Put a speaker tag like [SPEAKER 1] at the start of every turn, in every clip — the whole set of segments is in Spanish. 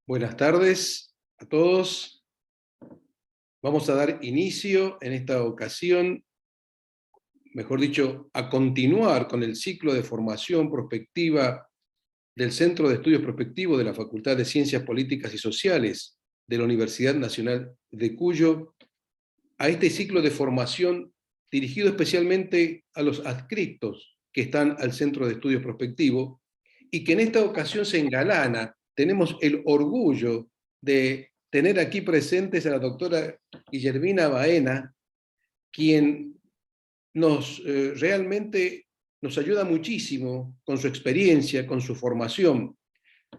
[SPEAKER 1] Buenas tardes a todos. Vamos a dar inicio en esta ocasión, mejor dicho, a continuar con el ciclo de formación prospectiva del Centro de Estudios Prospectivos de la Facultad de Ciencias Políticas y Sociales de la Universidad Nacional de Cuyo, a este ciclo de formación dirigido especialmente a los adscriptos que están al Centro de Estudios Prospectivos y que en esta ocasión se engalana. Tenemos el orgullo de tener aquí presentes a la doctora Guillermina Baena, quien realmente nos ayuda muchísimo con su experiencia, con su formación.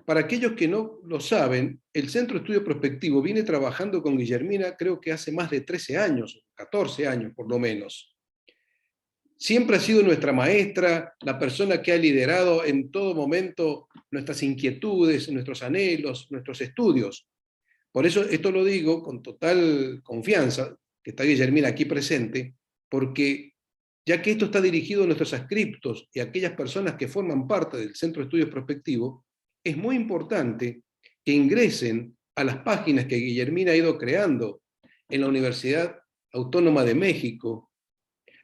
[SPEAKER 1] Para aquellos que no lo saben, el Centro de Estudio Prospectivo viene trabajando con Guillermina creo que hace más de 13 años, 14 años por lo menos. Siempre ha sido nuestra maestra, la persona que ha liderado en todo momento nuestras inquietudes, nuestros anhelos, nuestros estudios. Por eso esto lo digo con total confianza, que está Guillermina aquí presente, porque ya que esto está dirigido a nuestros adscriptos y a aquellas personas que forman parte del Centro de Estudios Prospectivos, es muy importante que ingresen a las páginas que Guillermina ha ido creando en la Universidad Autónoma de México,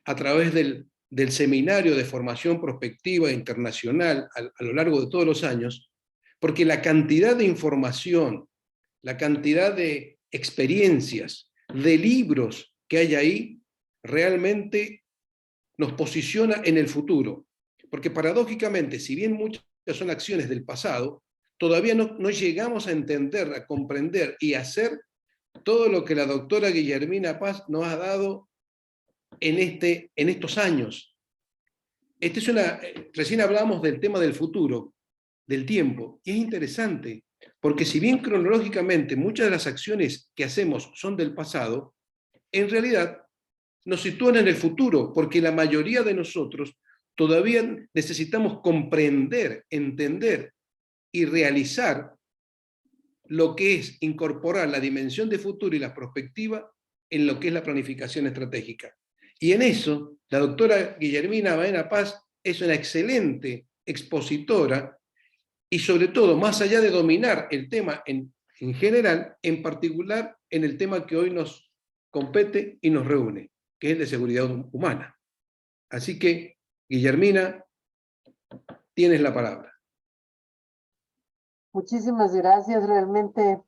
[SPEAKER 1] a través del Seminario de Formación Prospectiva Internacional a lo largo de todos los años, porque la cantidad de información, la cantidad de experiencias, de libros que hay ahí, realmente nos posiciona en el futuro. Porque paradójicamente, si bien muchas son acciones del pasado, todavía no llegamos a entender, a comprender y a hacer todo lo que la doctora Guillermina Paz nos ha dado en estos años. Recién hablábamos del tema del futuro, del tiempo, y es interesante, porque si bien cronológicamente muchas de las acciones que hacemos son del pasado, en realidad nos sitúan en el futuro, porque la mayoría de nosotros todavía necesitamos comprender, entender y realizar lo que es incorporar la dimensión de futuro y la perspectiva en lo que es la planificación estratégica. Y en eso, la doctora Guillermina Baena Paz es una excelente expositora y sobre todo, más allá de dominar el tema en general, en particular en el tema que hoy nos compete y nos reúne, que es el de seguridad humana. Así que, Guillermina, tienes la palabra.
[SPEAKER 2] Muchísimas gracias, realmente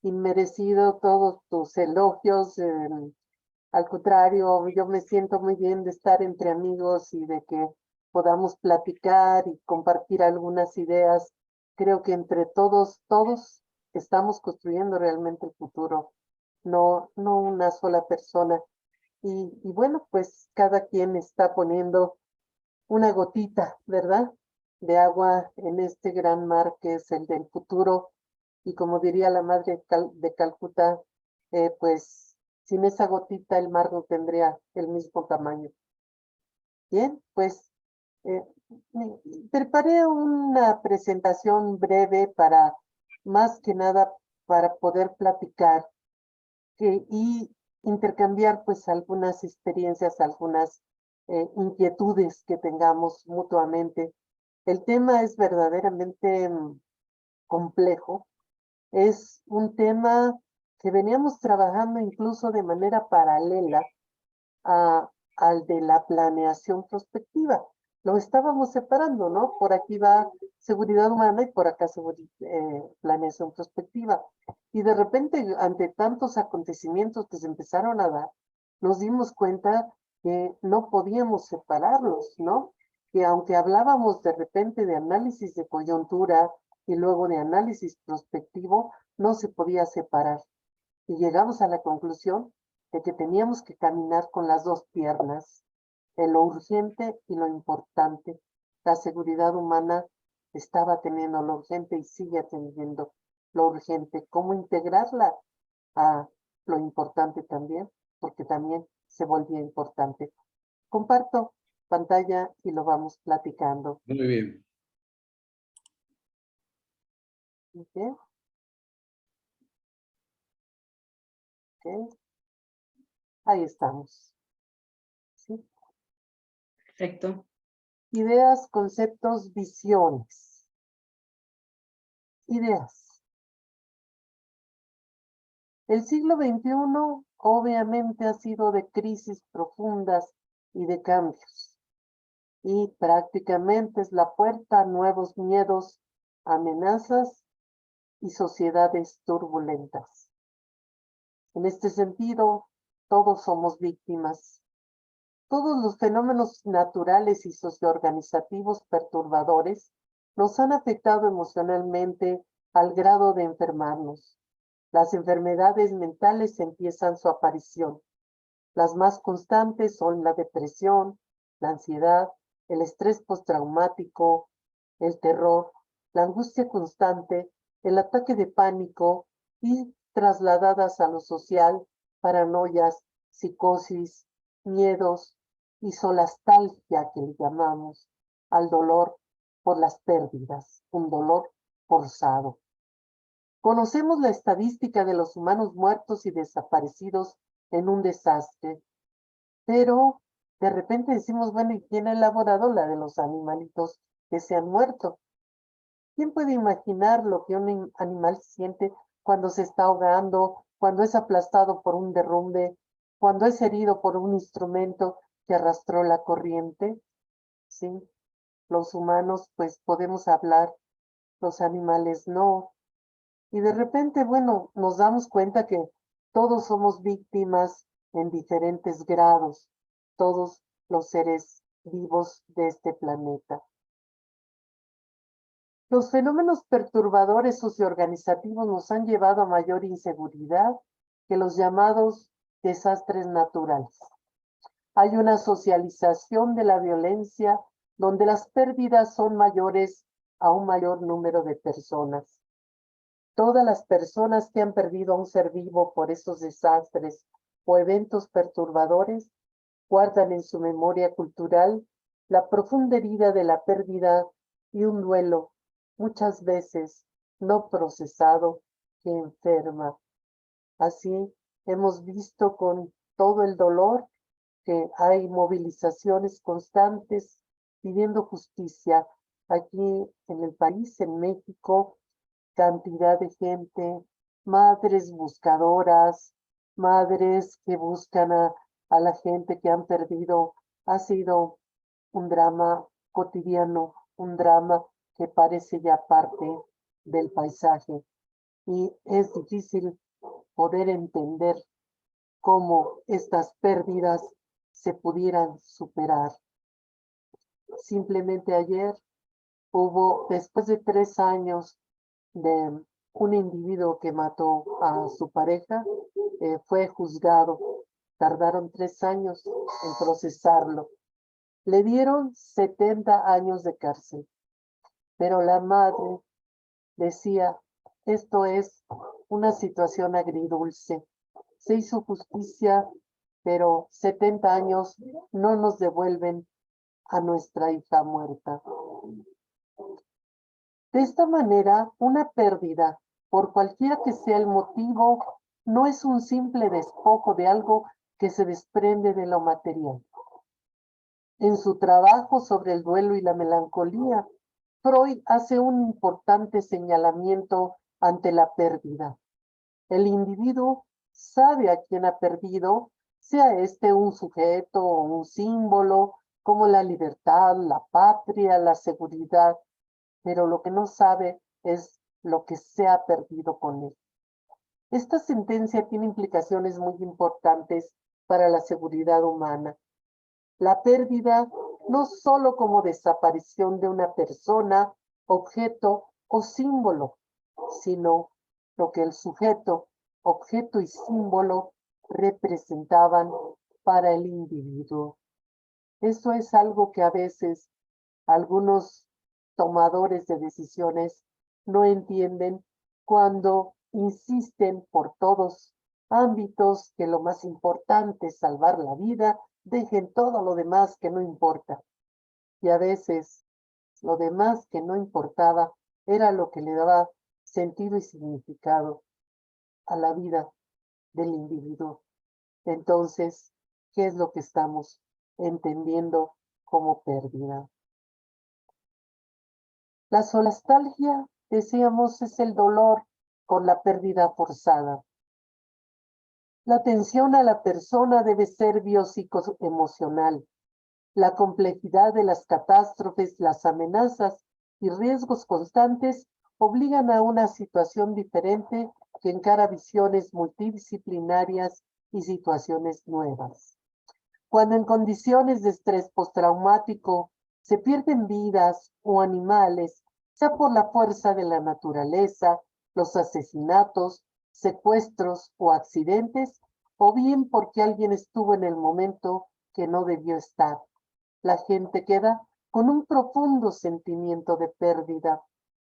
[SPEAKER 2] inmerecido todos tus elogios. Al contrario, yo me siento muy bien de estar entre amigos y de que podamos platicar y compartir algunas ideas. Creo que entre todos estamos construyendo realmente el futuro, no una sola persona. Y bueno, pues cada quien está poniendo una gotita, ¿verdad? De agua en este gran mar que es el del futuro. Y como diría la madre de Calcuta, pues sin esa gotita el mar no tendría el mismo tamaño. Bien, pues eh, preparé una presentación breve para, más que nada, para poder platicar y intercambiar pues algunas experiencias, algunas inquietudes que tengamos mutuamente. El tema es verdaderamente complejo. Es un tema que veníamos trabajando incluso de manera paralela a, al de la planeación prospectiva. Lo estábamos separando, ¿no? Por aquí va seguridad humana y por acá planeación prospectiva. Y de repente, ante tantos acontecimientos que se empezaron a dar, nos dimos cuenta que no podíamos separarlos, ¿no? Que aunque hablábamos de repente de análisis de coyuntura y luego de análisis prospectivo, no se podía separar. Y llegamos a la conclusión de que teníamos que caminar con las dos piernas, en lo urgente y lo importante. La seguridad humana estaba teniendo lo urgente y sigue teniendo lo urgente. ¿Cómo integrarla a lo importante también? Porque también se volvía importante. Comparto pantalla y lo vamos platicando.
[SPEAKER 1] Muy bien.
[SPEAKER 2] ¿Okay? ¿Okay? Ahí estamos. ¿Sí?
[SPEAKER 3] Perfecto.
[SPEAKER 2] Ideas, conceptos, visiones. Ideas. El siglo XXI obviamente ha sido de crisis profundas y de cambios, y prácticamente es la puerta a nuevos miedos, amenazas y sociedades turbulentas. En este sentido, todos somos víctimas. Todos los fenómenos naturales y socioorganizativos perturbadores nos han afectado emocionalmente al grado de enfermarnos. Las enfermedades mentales empiezan su aparición. Las más constantes son la depresión, la ansiedad, el estrés postraumático, el terror, la angustia constante, el ataque de pánico y trasladadas a lo social, paranoias, psicosis, miedos y solastalgia que le llamamos al dolor por las pérdidas, un dolor forzado. Conocemos la estadística de los humanos muertos y desaparecidos en un desastre, pero de repente decimos, bueno, ¿y quién ha elaborado la de los animalitos que se han muerto? ¿Quién puede imaginar lo que un animal siente cuando se está ahogando, cuando es aplastado por un derrumbe, cuando es herido por un instrumento que arrastró la corriente? Sí, los humanos pues podemos hablar, los animales no. Y de repente, bueno, nos damos cuenta que todos somos víctimas en diferentes grados, todos los seres vivos de este planeta. Los fenómenos perturbadores socioorganizativos nos han llevado a mayor inseguridad que los llamados desastres naturales. Hay una socialización de la violencia donde las pérdidas son mayores a un mayor número de personas. Todas las personas que han perdido a un ser vivo por estos desastres o eventos perturbadores guardan en su memoria cultural la profunda herida de la pérdida y un duelo, muchas veces no procesado, que enferma. Así hemos visto con todo el dolor que hay movilizaciones constantes pidiendo justicia aquí en el país, en México, cantidad de gente, madres buscadoras, madres que buscan a la gente que han perdido. Ha sido un drama cotidiano, un drama que parece ya parte del paisaje. Y es difícil poder entender cómo estas pérdidas se pudieran superar. Simplemente ayer hubo, después de 3 años de un individuo que mató a su pareja, fue juzgado. Tardaron 3 años en procesarlo. Le dieron 70 años de cárcel, pero la madre decía, esto es una situación agridulce. Se hizo justicia, pero 70 años no nos devuelven a nuestra hija muerta. De esta manera, una pérdida, por cualquiera que sea el motivo, no es un simple despojo de algo que se desprende de lo material. En su trabajo sobre el duelo y la melancolía, Freud hace un importante señalamiento ante la pérdida. El individuo sabe a quién ha perdido, sea este un sujeto o un símbolo, como la libertad, la patria, la seguridad, pero lo que no sabe es lo que se ha perdido con él. Esta sentencia tiene implicaciones muy importantes para la seguridad humana. La pérdida no solo como desaparición de una persona, objeto o símbolo, sino lo que el sujeto, objeto y símbolo representaban para el individuo. Eso es algo que a veces algunos tomadores de decisiones no entienden cuando insisten por todos ámbitos que lo más importante es salvar la vida, dejen todo lo demás que no importa. Y a veces lo demás que no importaba era lo que le daba sentido y significado a la vida del individuo. Entonces, ¿qué es lo que estamos entendiendo como pérdida? La solastalgia, decíamos, es el dolor por la pérdida forzada. La atención a la persona debe ser biopsicoemocional. La complejidad de las catástrofes, las amenazas y riesgos constantes obligan a una situación diferente que encara visiones multidisciplinarias y situaciones nuevas. Cuando en condiciones de estrés postraumático se pierden vidas o animales, sea por la fuerza de la naturaleza, los asesinatos, secuestros o accidentes, o bien porque alguien estuvo en el momento que no debió estar. La gente queda con un profundo sentimiento de pérdida,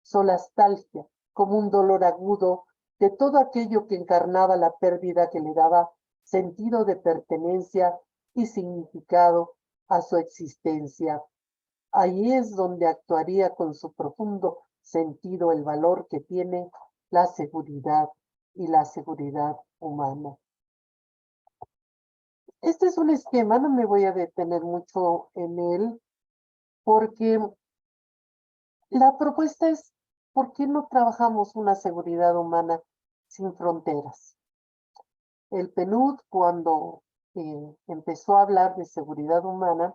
[SPEAKER 2] solastalgia, como un dolor agudo de todo aquello que encarnaba la pérdida que le daba sentido de pertenencia y significado a su existencia. Ahí es donde actuaría con su profundo sentido el valor que tiene la seguridad y la seguridad humana. Este es un esquema, no me voy a detener mucho en él, porque la propuesta es, ¿por qué no trabajamos una seguridad humana sin fronteras? El PNUD, cuando empezó a hablar de seguridad humana,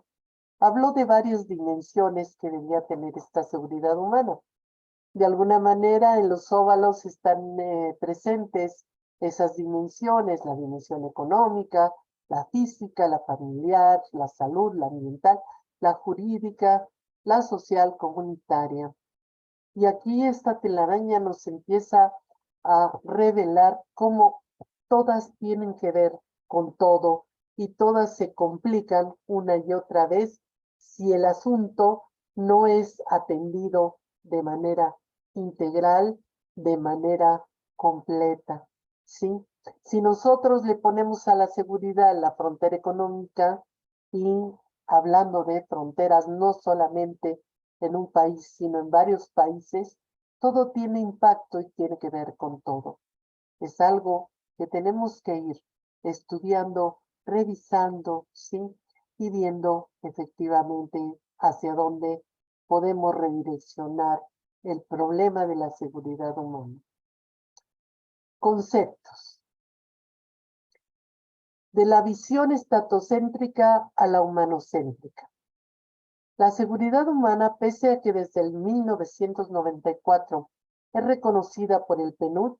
[SPEAKER 2] habló de varias dimensiones que debía tener esta seguridad humana. De alguna manera, en los óvalos están presentes esas dimensiones, la dimensión económica, la física, la familiar, la salud, la ambiental, la jurídica, la social, comunitaria. Y aquí esta telaraña nos empieza a revelar cómo todas tienen que ver con todo y todas se complican una y otra vez si el asunto no es atendido de manera integral, de manera completa, ¿sí? Si nosotros le ponemos a la seguridad la frontera económica y hablando de fronteras no solamente en un país, sino en varios países, todo tiene impacto y tiene que ver con todo. Es algo que tenemos que ir estudiando, revisando, ¿sí? Y viendo efectivamente hacia dónde podemos redireccionar el problema de la seguridad humana. Conceptos. De la visión estatocéntrica a la humanocéntrica. La seguridad humana, pese a que desde el 1994 es reconocida por el PNUD,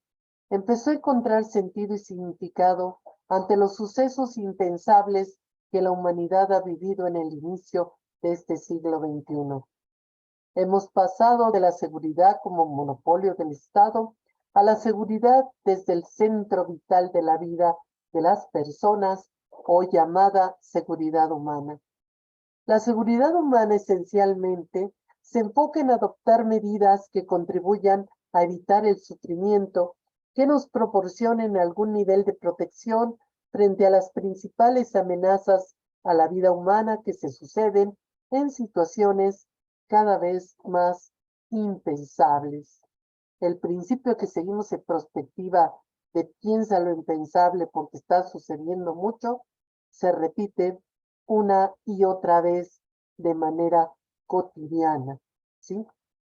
[SPEAKER 2] empezó a encontrar sentido y significado ante los sucesos impensables que la humanidad ha vivido en el inicio de este siglo XXI. Hemos pasado de la seguridad como monopolio del Estado a la seguridad desde el centro vital de la vida de las personas, o llamada seguridad humana. La seguridad humana esencialmente se enfoca en adoptar medidas que contribuyan a evitar el sufrimiento, que nos proporcionen algún nivel de protección frente a las principales amenazas a la vida humana que se suceden en situaciones cada vez más impensables. El principio que seguimos en perspectiva de piensa lo impensable porque está sucediendo mucho, se repite una y otra vez de manera cotidiana, ¿sí?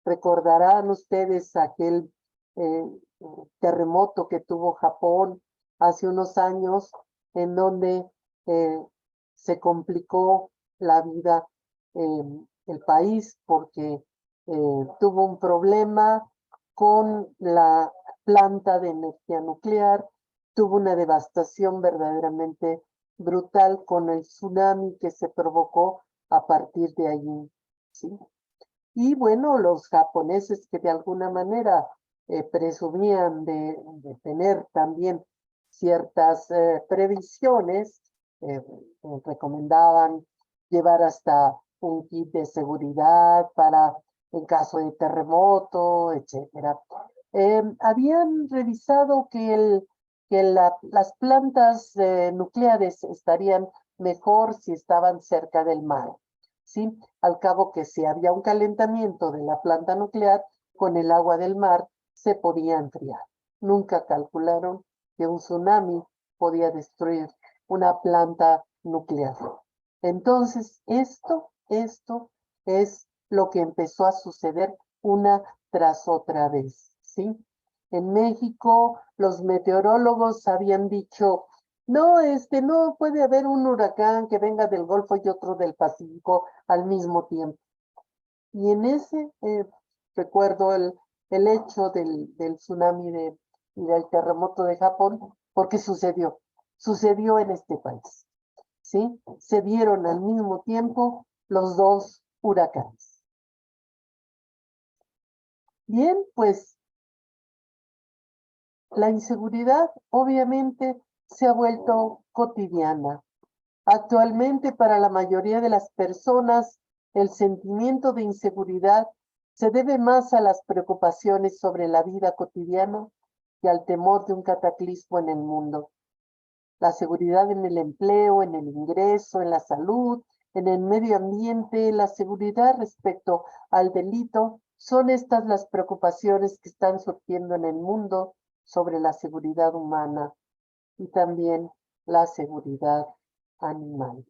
[SPEAKER 2] Recordarán ustedes aquel terremoto que tuvo Japón hace unos años, en donde se complicó la vida en el país porque tuvo un problema con la planta de energía nuclear, tuvo una devastación verdaderamente brutal con el tsunami que se provocó a partir de allí, ¿sí? Y bueno, los japoneses que de alguna manera presumían de tener también ciertas previsiones, recomendaban llevar hasta un kit de seguridad para en caso de terremoto, etcétera. Habían revisado que las plantas nucleares estarían mejor si estaban cerca del mar, ¿sí? Al cabo que si había un calentamiento de la planta nuclear, con el agua del mar se podía enfriar. Nunca calcularon que un tsunami podía destruir una planta nuclear. Entonces, esto es lo que empezó a suceder una tras otra vez, ¿sí? En México, los meteorólogos habían dicho No, no puede haber un huracán que venga del Golfo y otro del Pacífico al mismo tiempo. Y en ese recuerdo el hecho del tsunami y del terremoto de Japón, porque sucedió en este país, ¿sí? Se dieron al mismo tiempo los dos huracanes. Bien, pues la inseguridad obviamente se ha vuelto cotidiana. Actualmente, para la mayoría de las personas, el sentimiento de inseguridad se debe más a las preocupaciones sobre la vida cotidiana que al temor de un cataclismo en el mundo. La seguridad en el empleo, en el ingreso, en la salud, en el medio ambiente, la seguridad respecto al delito, son estas las preocupaciones que están surgiendo en el mundo sobre la seguridad humana y también la seguridad animal.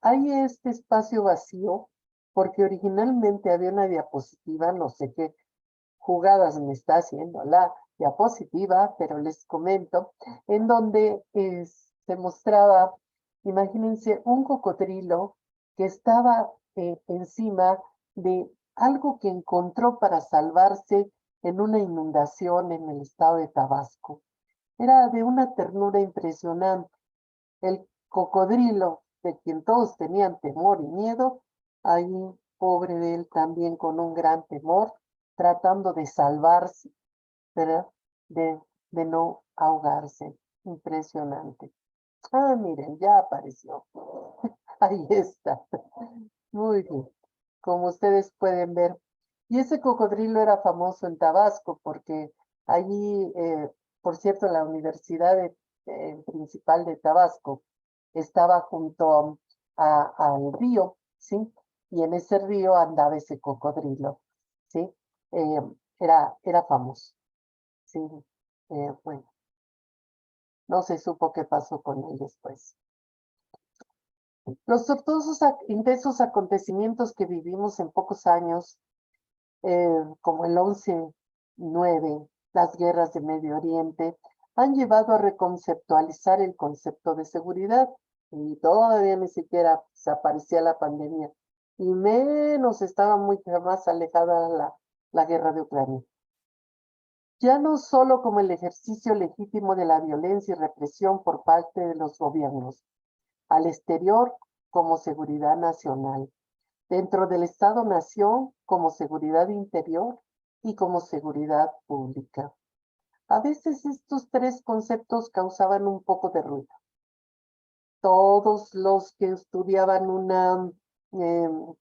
[SPEAKER 2] Hay este espacio vacío porque originalmente había una diapositiva, no sé qué jugadas me está haciendo la diapositiva, pero les comento, en donde se mostraba, imagínense, un cocodrilo que estaba encima de algo que encontró para salvarse en una inundación en el estado de Tabasco. Era de una ternura impresionante. El cocodrilo, de quien todos tenían temor y miedo, ahí, pobre de él, también con un gran temor, tratando de salvarse, ¿verdad? De no ahogarse. Impresionante. Ah, miren, ya apareció. Ahí está. Muy bien. Como ustedes pueden ver. Y ese cocodrilo era famoso en Tabasco porque allí, por cierto, la Universidad Principal de Tabasco estaba junto al río, ¿sí? Y en ese río andaba ese cocodrilo, ¿sí? Eh, era famoso, ¿sí? Bueno, no se supo qué pasó con él después. Los tortuosos intensos acontecimientos que vivimos en pocos años, como el 11/9, las guerras de Medio Oriente, han llevado a reconceptualizar el concepto de seguridad y todavía ni siquiera desaparecía la pandemia y menos estaba muy más alejada la guerra de Ucrania. Ya no solo como el ejercicio legítimo de la violencia y represión por parte de los gobiernos, al exterior como seguridad nacional, dentro del Estado-Nación como seguridad interior y como seguridad pública. A veces estos tres conceptos causaban un poco de ruido. Todos los que estudiaban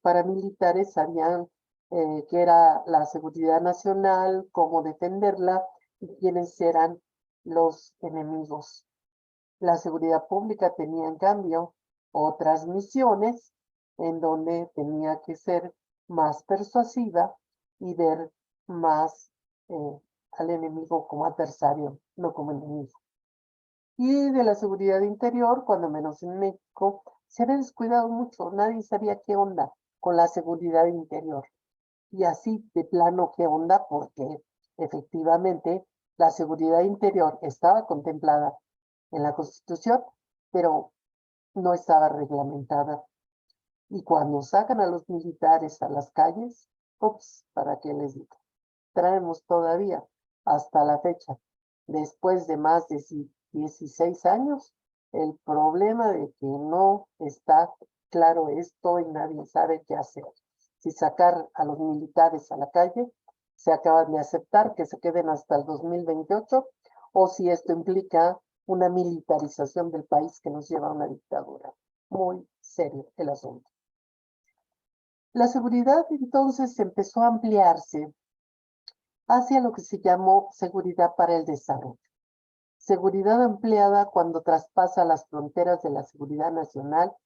[SPEAKER 2] paramilitares sabían que era la seguridad nacional, cómo defenderla y quiénes eran los enemigos. La seguridad pública tenía, en cambio, otras misiones en donde tenía que ser más persuasiva y ver más al enemigo como adversario, no como enemigo. Y de la seguridad interior, cuando menos en México, se había descuidado mucho, nadie sabía qué onda con la seguridad interior. Y así de plano qué onda, porque efectivamente la seguridad interior estaba contemplada en la Constitución, pero no estaba reglamentada. Y cuando sacan a los militares a las calles, ups, ¿para qué les digo? Traemos todavía hasta la fecha, después de más de 16 años, el problema de que no está claro esto y nadie sabe qué hacer. Si sacar a los militares a la calle, se acaban de aceptar que se queden hasta el 2028, o si esto implica una militarización del país que nos lleva a una dictadura. Muy serio el asunto. La seguridad entonces empezó a ampliarse hacia lo que se llamó seguridad para el desarrollo. Seguridad ampliada cuando traspasa las fronteras de la seguridad nacional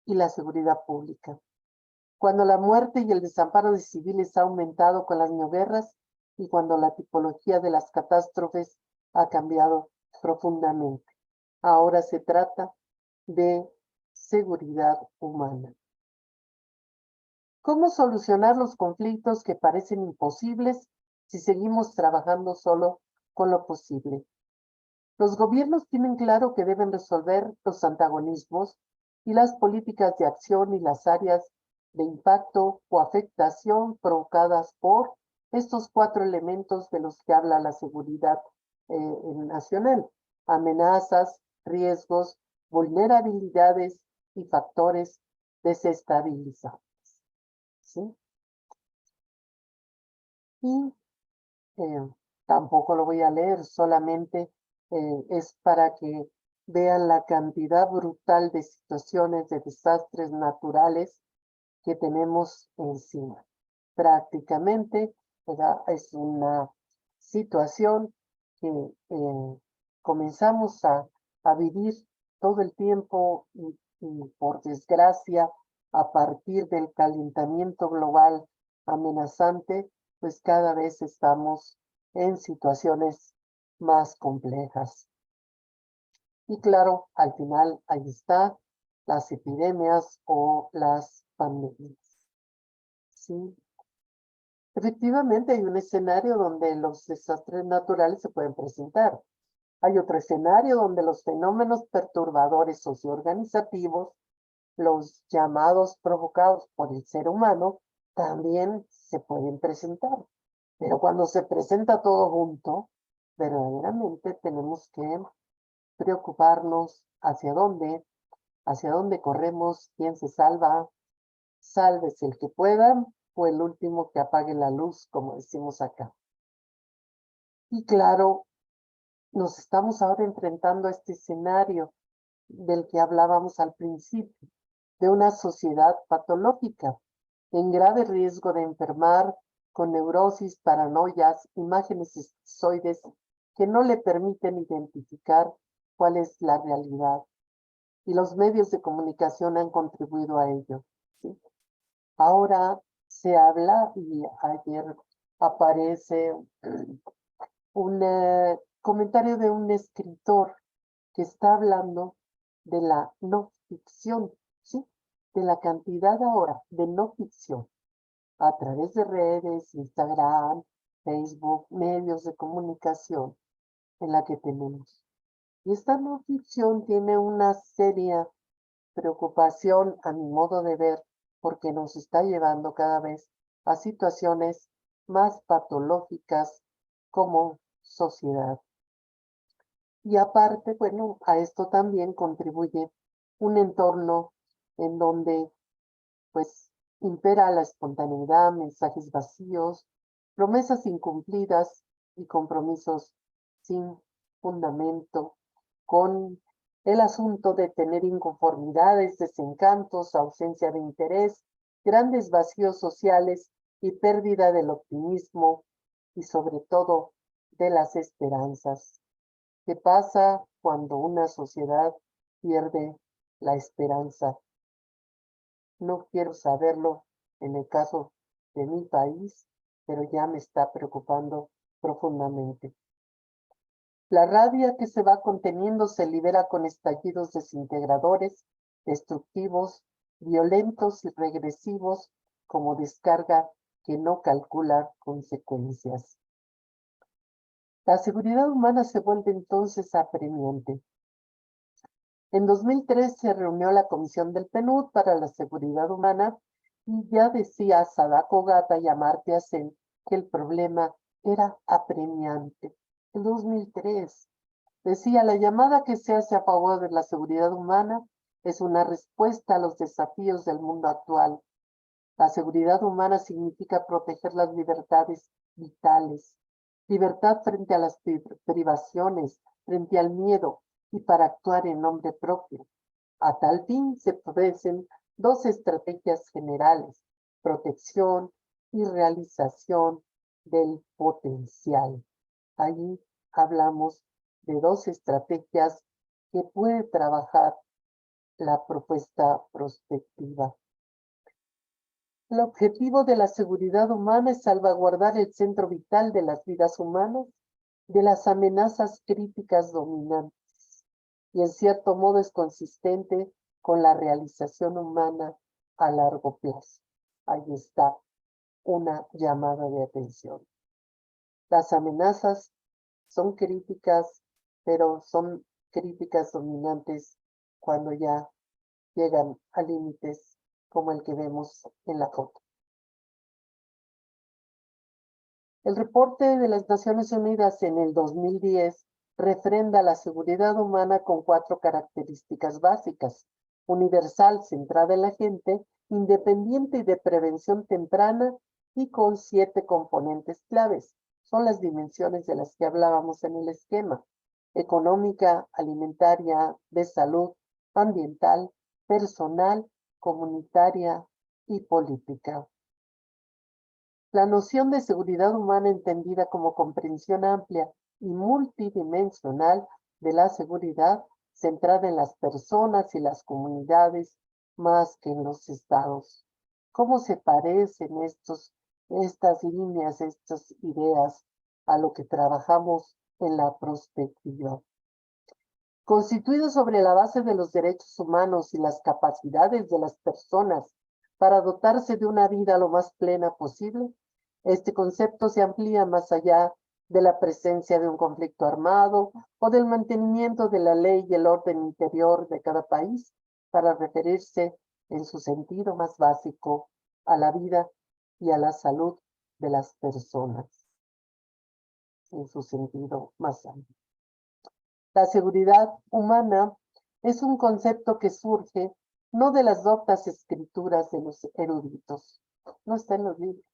[SPEAKER 2] y la seguridad pública. Cuando la muerte y el desamparo de civiles ha aumentado con las neoguerras y cuando la tipología de las catástrofes ha cambiado profundamente. Ahora se trata de seguridad humana. ¿Cómo solucionar los conflictos que parecen imposibles si seguimos trabajando solo con lo posible? Los gobiernos tienen claro que deben resolver los antagonismos y las políticas de acción y las áreas de impacto o afectación provocadas por estos 4 elementos de los que habla la seguridad nacional: amenazas, riesgos, vulnerabilidades y factores desestabilizantes. ¿Sí? Y tampoco lo voy a leer, solamente es para que vean la cantidad brutal de situaciones de desastres naturales que tenemos encima. Prácticamente, ¿verdad? Es una situación que comenzamos a vivir todo el tiempo y por desgracia, a partir del calentamiento global amenazante, pues cada vez estamos en situaciones más complejas. Y claro, al final ahí está las epidemias o las pandemias. Sí. Efectivamente, hay un escenario donde los desastres naturales se pueden presentar. Hay otro escenario donde los fenómenos perturbadores socioorganizativos, los llamados provocados por el ser humano, también se pueden presentar. Pero cuando se presenta todo junto, verdaderamente tenemos que preocuparnos hacia dónde corremos, quién se salva, sálvese el que pueda, o el último que apague la luz, como decimos acá. Y claro, nos estamos ahora enfrentando a este escenario del que hablábamos al principio, de una sociedad patológica, en grave riesgo de enfermar con neurosis, paranoias, imágenes esquizoides que no le permiten identificar cuál es la realidad. Y los medios de comunicación han contribuido a ello. ¿Sí? Ahora se habla, y ayer aparece un comentario de un escritor que está hablando de la no ficción, ¿sí? De la cantidad ahora de no ficción a través de redes, Instagram, Facebook, medios de comunicación en la que tenemos. Y esta no ficción tiene una seria preocupación, a mi modo de ver, porque nos está llevando cada vez a situaciones más patológicas como sociedad. Y aparte, bueno, a esto también contribuye un entorno en donde, pues, impera la espontaneidad, mensajes vacíos, promesas incumplidas y compromisos sin fundamento, con el asunto de tener inconformidades, desencantos, ausencia de interés, grandes vacíos sociales y pérdida del optimismo y sobre todo de las esperanzas. ¿Qué pasa cuando una sociedad pierde la esperanza? No quiero saberlo en el caso de mi país, pero ya me está preocupando profundamente. La rabia que se va conteniendo se libera con estallidos desintegradores, destructivos, violentos y regresivos, como descarga que no calcula consecuencias. La seguridad humana se vuelve entonces apremiante. En 2003 se reunió la Comisión del PNUD para la Seguridad Humana y ya decía Sadako Gata y Amartya Sen que el problema era apremiante. En 2003 decía: la llamada que se hace a favor de la seguridad humana es una respuesta a los desafíos del mundo actual. La seguridad humana significa proteger las libertades vitales, libertad frente a las privaciones, frente al miedo y para actuar en nombre propio. A tal fin se ofrecen 2 estrategias generales: protección y realización del potencial. Allí hablamos de 2 estrategias que puede trabajar la propuesta prospectiva. El objetivo de la seguridad humana es salvaguardar el centro vital de las vidas humanas de las amenazas críticas dominantes, y en cierto modo es consistente con la realización humana a largo plazo. Ahí está una llamada de atención. Las amenazas son críticas pero son críticas dominantes cuando ya llegan a límites como el que vemos en la foto. El reporte de las Naciones Unidas en el 2010 refrenda la seguridad humana con 4 características básicas: universal, centrada en la gente, independiente y de prevención temprana, y con 7 componentes claves. Son las dimensiones de las que hablábamos en el esquema: económica, alimentaria, de salud, ambiental, personal, comunitaria y política. La noción de seguridad humana entendida como comprensión amplia y multidimensional de la seguridad centrada en las personas y las comunidades más que en los estados. ¿Cómo se parecen estas líneas, estas ideas a lo que trabajamos en la prospectiva? Constituido sobre la base de los derechos humanos y las capacidades de las personas para dotarse de una vida lo más plena posible, este concepto se amplía más allá de la presencia de un conflicto armado o del mantenimiento de la ley y el orden interior de cada país para referirse en su sentido más básico a la vida y a la salud de las personas, en su sentido más amplio. La seguridad humana es un concepto que surge no de las doctas escrituras de los eruditos, no está en los libros,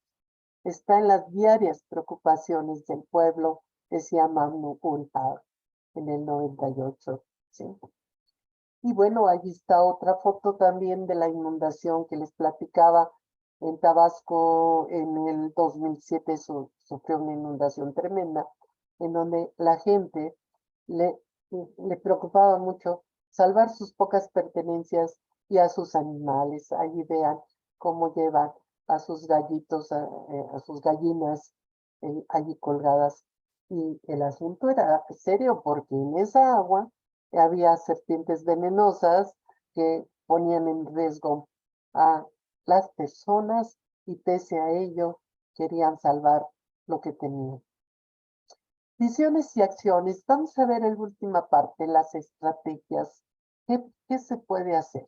[SPEAKER 2] está en las diarias preocupaciones del pueblo, decía Magno Ulpar en el 98. ¿Sí? Y bueno, allí está otra foto también de la inundación que les platicaba en Tabasco en el 2007, sufrió una inundación tremenda, en donde la gente le preocupaba mucho salvar sus pocas pertenencias y a sus animales. Allí vean cómo llevan a sus gallitos, a sus gallinas allí colgadas. Y el asunto era serio porque en esa agua había serpientes venenosas que ponían en riesgo a las personas y pese a ello querían salvar lo que tenían. Visiones y acciones. Vamos a ver en la última parte las estrategias. ¿Qué se puede hacer?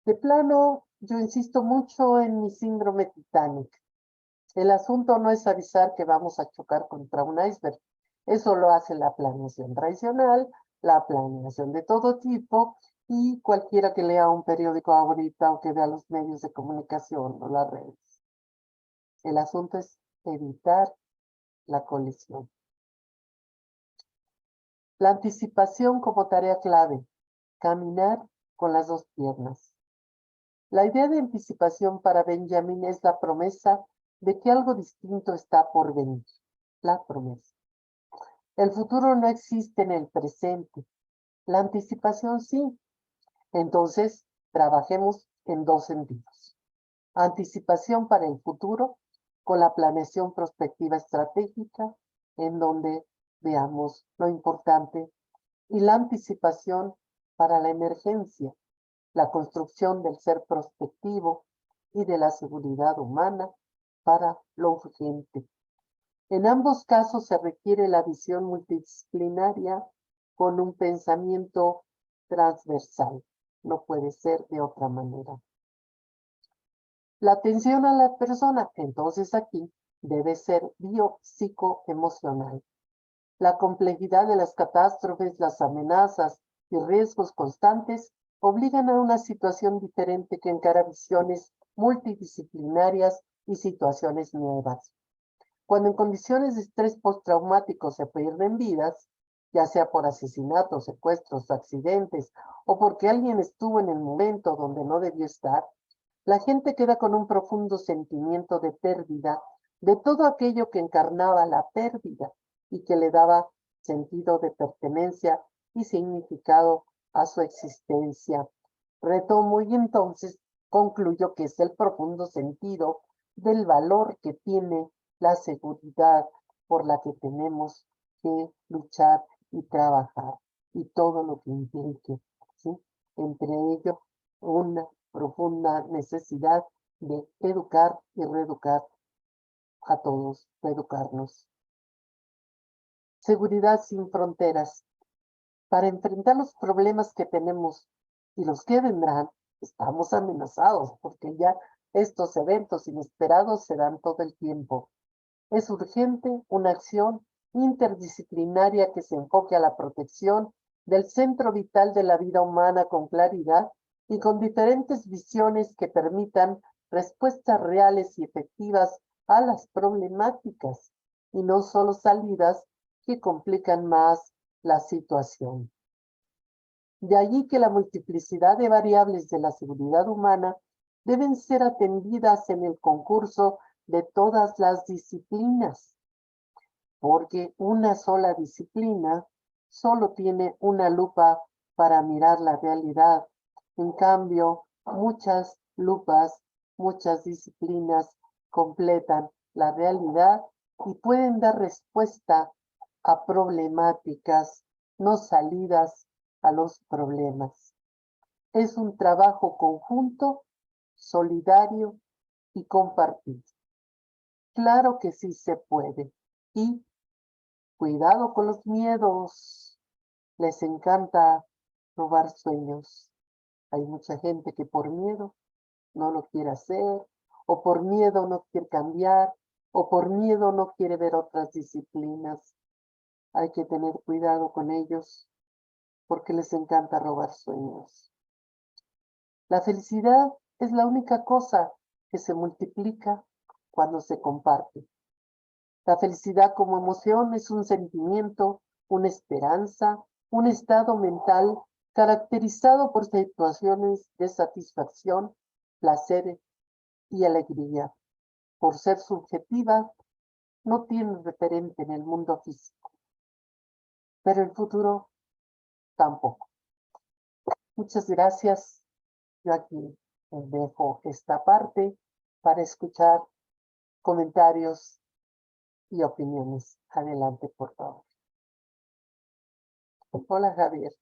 [SPEAKER 2] De plano, yo insisto mucho en mi síndrome Titanic. El asunto no es avisar que vamos a chocar contra un iceberg. Eso lo hace la planeación tradicional, la planeación de todo tipo y cualquiera que lea un periódico ahorita o que vea los medios de comunicación o las redes. El asunto es evitar la colisión. La anticipación como tarea clave. Caminar con las 2 piernas. La idea de anticipación para Benjamin es la promesa de que algo distinto está por venir. La promesa. El futuro no existe en el presente. La anticipación sí. Entonces, trabajemos en 2 sentidos. Anticipación para el futuro con la planeación prospectiva estratégica, en donde veamos lo importante, y la anticipación para la emergencia, la construcción del ser prospectivo y de la seguridad humana para lo urgente. En ambos casos se requiere la visión multidisciplinaria con un pensamiento transversal. No puede ser de otra manera. La atención a la persona, entonces aquí, debe ser biopsicoemocional. La complejidad de las catástrofes, las amenazas y riesgos constantes obligan a una situación diferente que encara visiones multidisciplinarias y situaciones nuevas. Cuando en condiciones de estrés postraumático se pierden vidas, ya sea por asesinatos, secuestros, accidentes o porque alguien estuvo en el momento donde no debió estar, la gente queda con un profundo sentimiento de pérdida de todo aquello que encarnaba la pérdida y que le daba sentido de pertenencia y significado a su existencia. Retomo y entonces concluyo que es el profundo sentido del valor que tiene la seguridad por la que tenemos que luchar y trabajar y todo lo que implique, ¿sí? Entre ello, una profunda necesidad de educar y reeducar a todos, reeducarnos. seguridad sin fronteras. Para enfrentar los problemas que tenemos y los que vendrán, estamos amenazados porque ya estos eventos inesperados se dan todo el tiempo. Es urgente una acción interdisciplinaria que se enfoque a la protección del centro vital de la vida humana con claridad y con diferentes visiones que permitan respuestas reales y efectivas a las problemáticas y no solo salidas que complican más la situación. De allí que la multiplicidad de variables de la seguridad humana deben ser atendidas en el concurso de todas las disciplinas, porque una sola disciplina solo tiene una lupa para mirar la realidad. En cambio, muchas lupas, muchas disciplinas completan la realidad y pueden dar respuesta a problemáticas, no salidas a los problemas. Es un trabajo conjunto, solidario y compartido. Claro que sí se puede. Y cuidado con los miedos. Les encanta robar sueños. Hay mucha gente que por miedo no lo quiere hacer, o por miedo no quiere cambiar, o por miedo no quiere ver otras disciplinas. Hay que tener cuidado con ellos porque les encanta robar sueños. La felicidad es la única cosa que se multiplica cuando se comparte. La felicidad como emoción es un sentimiento, una esperanza, un estado mental caracterizado por situaciones de satisfacción, placer y alegría. Por ser subjetiva, no tiene referente en el mundo físico, pero el futuro tampoco. Muchas gracias. Yo aquí dejo esta parte para escuchar comentarios y opiniones. Adelante, por favor. Hola, Javier.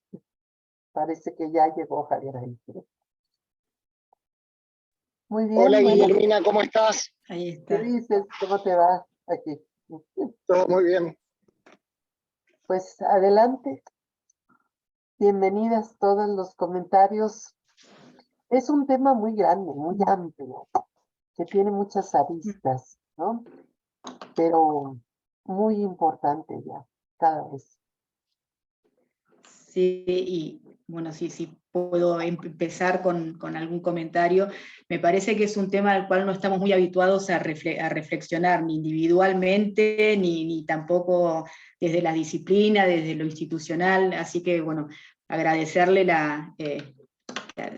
[SPEAKER 2] Parece que ya llegó Javier ahí. Muy bien.
[SPEAKER 4] Hola,
[SPEAKER 2] Bueno,
[SPEAKER 4] Guillermina, ¿cómo estás?
[SPEAKER 3] Ahí
[SPEAKER 2] ¿qué
[SPEAKER 3] está.
[SPEAKER 2] dices? ¿Cómo te va aquí?
[SPEAKER 4] Todo muy bien.
[SPEAKER 2] Pues adelante. Bienvenidas todos los comentarios. Es un tema muy grande, muy amplio, que tiene muchas aristas, ¿no? Pero muy importante ya, cada vez.
[SPEAKER 3] Sí, y bueno, sí, puedo empezar con algún comentario. Me parece que es un tema al cual no estamos muy habituados a reflexionar, ni individualmente, ni tampoco desde la disciplina, desde lo institucional. Así que, bueno, agradecerle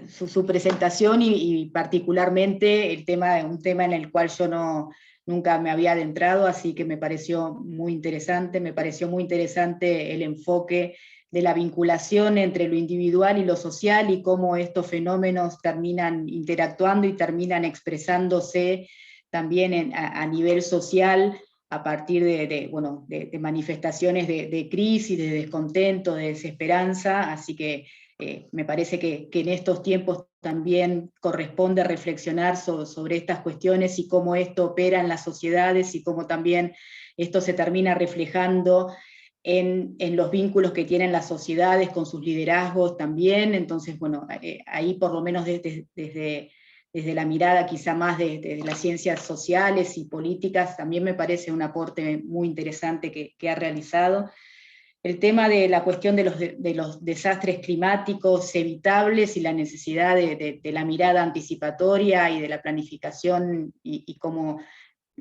[SPEAKER 3] su presentación y particularmente un tema en el cual yo nunca me había adentrado, así que me pareció muy interesante el enfoque de la vinculación entre lo individual y lo social y cómo estos fenómenos terminan interactuando y terminan expresándose también a nivel social a partir de manifestaciones de crisis, de descontento, de desesperanza, así que me parece que en estos tiempos también corresponde reflexionar sobre estas cuestiones y cómo esto opera en las sociedades y cómo también esto se termina reflejando en los vínculos que tienen las sociedades con sus liderazgos también. Entonces, bueno, ahí por lo menos desde la mirada quizá más de las ciencias sociales y políticas, también me parece un aporte muy interesante que ha realizado. El tema de la cuestión de los desastres climáticos evitables y la necesidad de la mirada anticipatoria y de la planificación y cómo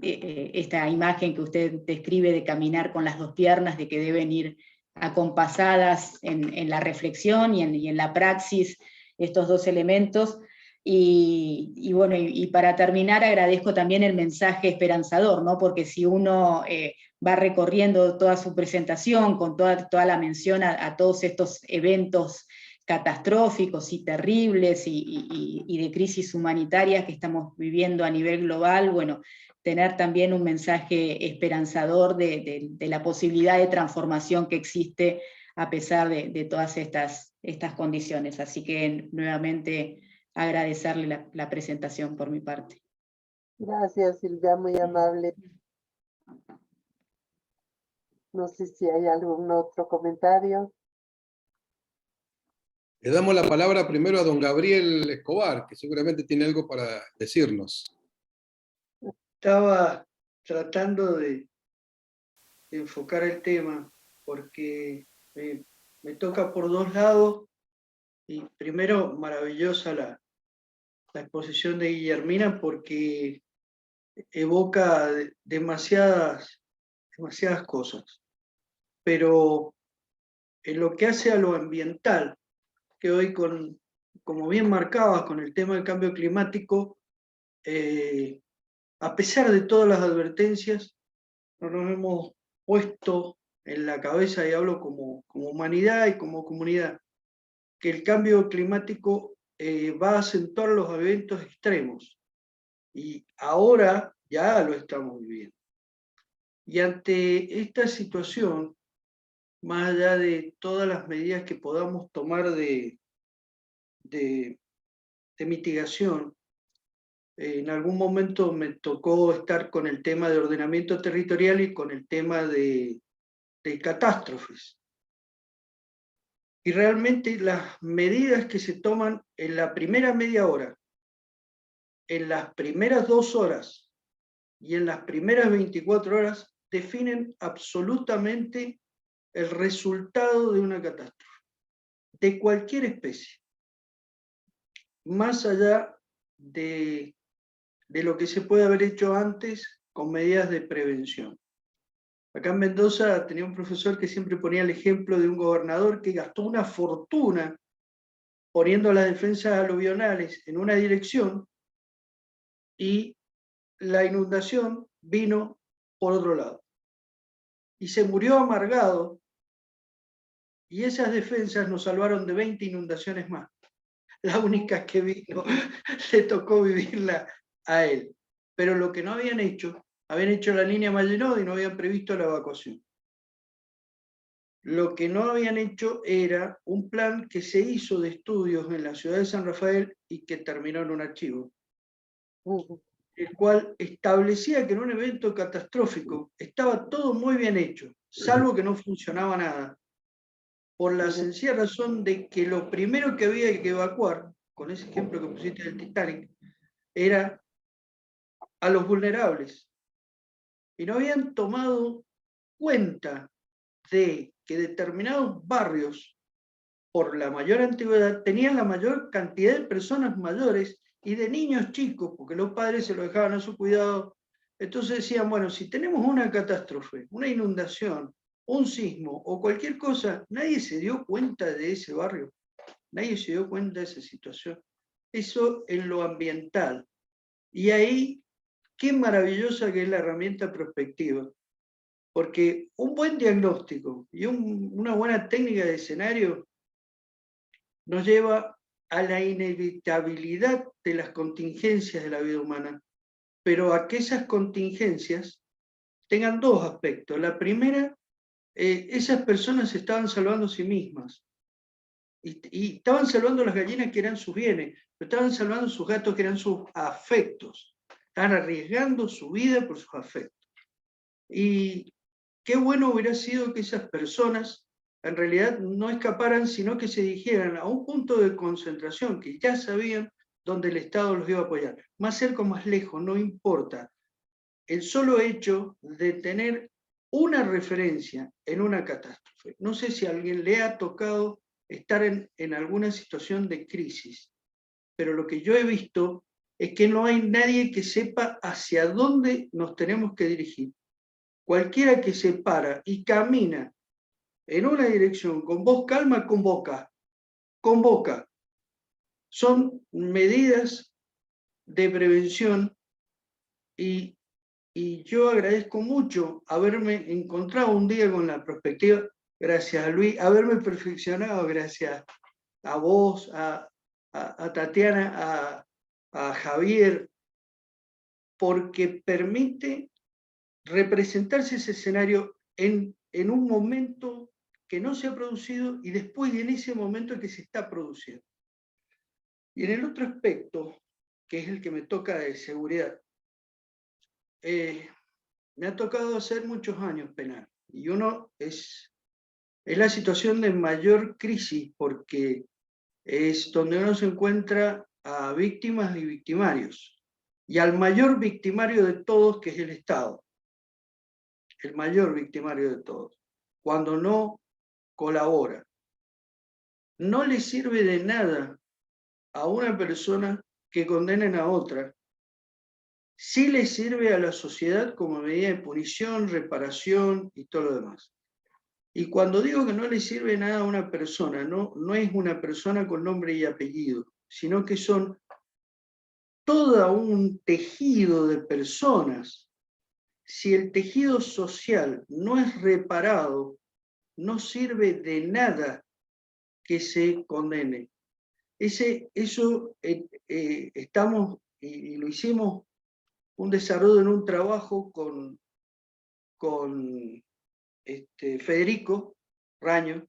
[SPEAKER 3] esta imagen que usted describe de caminar con las dos piernas, de que deben ir acompasadas en la reflexión y en la praxis estos dos elementos. Y bueno, y para terminar agradezco también el mensaje esperanzador, ¿no? Porque si uno va recorriendo toda su presentación con toda la mención a todos estos eventos catastróficos y terribles y de crisis humanitarias que estamos viviendo a nivel global, bueno, tener también un mensaje esperanzador de la posibilidad de transformación que existe a pesar de todas estas condiciones. Así que nuevamente agradecerle la presentación por mi parte.
[SPEAKER 2] Gracias, Silvia, muy amable. No sé si hay algún otro comentario.
[SPEAKER 1] Le damos la palabra primero a don Gabriel Escobar, que seguramente tiene algo para decirnos.
[SPEAKER 5] Estaba tratando de enfocar el tema porque me toca por dos lados. Y primero, maravillosa la exposición de Guillermina porque evoca demasiadas cosas. Pero en lo que hace a lo ambiental, que hoy, como bien marcabas, con el tema del cambio climático, a pesar de todas las advertencias, no nos hemos puesto en la cabeza, y hablo como humanidad y como comunidad, que el cambio climático va a acentuar los eventos extremos. Y ahora ya lo estamos viviendo. Y ante esta situación, más allá de todas las medidas que podamos tomar de mitigación, en algún momento me tocó estar con el tema de ordenamiento territorial y con el tema de catástrofes. Y realmente las medidas que se toman en la primera media hora, en las primeras 2 horas y en las primeras 24 horas definen absolutamente el resultado de una catástrofe, de cualquier especie, más allá de lo que se puede haber hecho antes con medidas de prevención. Acá en Mendoza tenía un profesor que siempre ponía el ejemplo de un gobernador que gastó una fortuna poniendo las defensas aluvionales en una dirección y la inundación vino por otro lado. Y se murió amargado, y esas defensas nos salvaron de 20 inundaciones más. La única que vino, le tocó vivirla a él. Pero lo que no habían hecho la línea Maginot y no habían previsto la evacuación. Lo que no habían hecho era un plan que se hizo de estudios en la ciudad de San Rafael y que terminó en un archivo, el cual establecía que en un evento catastrófico estaba todo muy bien hecho, salvo que no funcionaba nada, por la sencilla razón de que lo primero que había que evacuar, con ese ejemplo que pusiste del Titanic, era a los vulnerables. Y no habían tomado cuenta de que determinados barrios, por la mayor antigüedad, tenían la mayor cantidad de personas mayores y de niños chicos, porque los padres se lo dejaban a su cuidado. Entonces decían, bueno, si tenemos una catástrofe, una inundación, un sismo o cualquier cosa, nadie se dio cuenta de ese barrio, nadie se dio cuenta de esa situación. Eso en lo ambiental. Y ahí, qué maravillosa que es la herramienta prospectiva, porque un buen diagnóstico y una buena técnica de escenario nos lleva a la inevitabilidad de las contingencias de la vida humana, pero a que esas contingencias tengan dos aspectos. La primera, esas personas estaban salvando a sí mismas, y estaban salvando las gallinas que eran sus bienes, pero estaban salvando sus gatos que eran sus afectos, estaban arriesgando su vida por sus afectos. Y qué bueno hubiera sido que esas personas en realidad no escaparan, sino que se dirigieran a un punto de concentración que ya sabían donde el Estado los iba a apoyar. Más cerca o más lejos, no importa. El solo hecho de tener una referencia en una catástrofe. No sé si a alguien le ha tocado estar en alguna situación de crisis, pero lo que yo he visto es que no hay nadie que sepa hacia dónde nos tenemos que dirigir. Cualquiera que se para y camina en una dirección con voz calma, convoca. Son medidas de prevención y yo agradezco mucho haberme encontrado un día con la perspectiva, gracias a Luis, haberme perfeccionado, gracias a vos, a Tatiana, a Javier, porque permite representarse ese escenario en un momento que no se ha producido y después en ese momento que se está produciendo. Y en el otro aspecto, que es el que me toca de seguridad, me ha tocado hacer muchos años penal, Y uno es la situación de mayor crisis, porque es donde uno se encuentra a víctimas y victimarios, y al mayor victimario de todos, que es el Estado, el mayor victimario de todos, cuando no colabora. No le sirve de nada a una persona que condenen a otra. Sí le sirve a la sociedad como medida de punición, reparación y todo lo demás. Y cuando digo que no le sirve nada a una persona, no es una persona con nombre y apellido, sino que son todo un tejido de personas. Si el tejido social no es reparado, no sirve de nada que se condene. Eso estamos, y lo hicimos, un desarrollo en un trabajo con Federico Raño,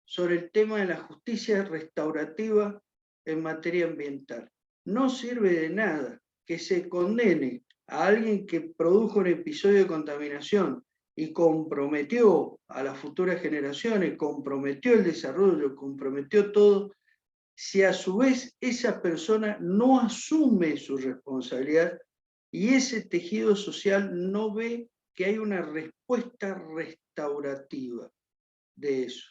[SPEAKER 5] sobre el tema de la justicia restaurativa en materia ambiental. No sirve de nada que se condene a alguien que produjo un episodio de contaminación y comprometió a las futuras generaciones, comprometió el desarrollo, comprometió todo, si a su vez esa persona no asume su responsabilidad y ese tejido social no ve que hay una respuesta restaurativa de eso.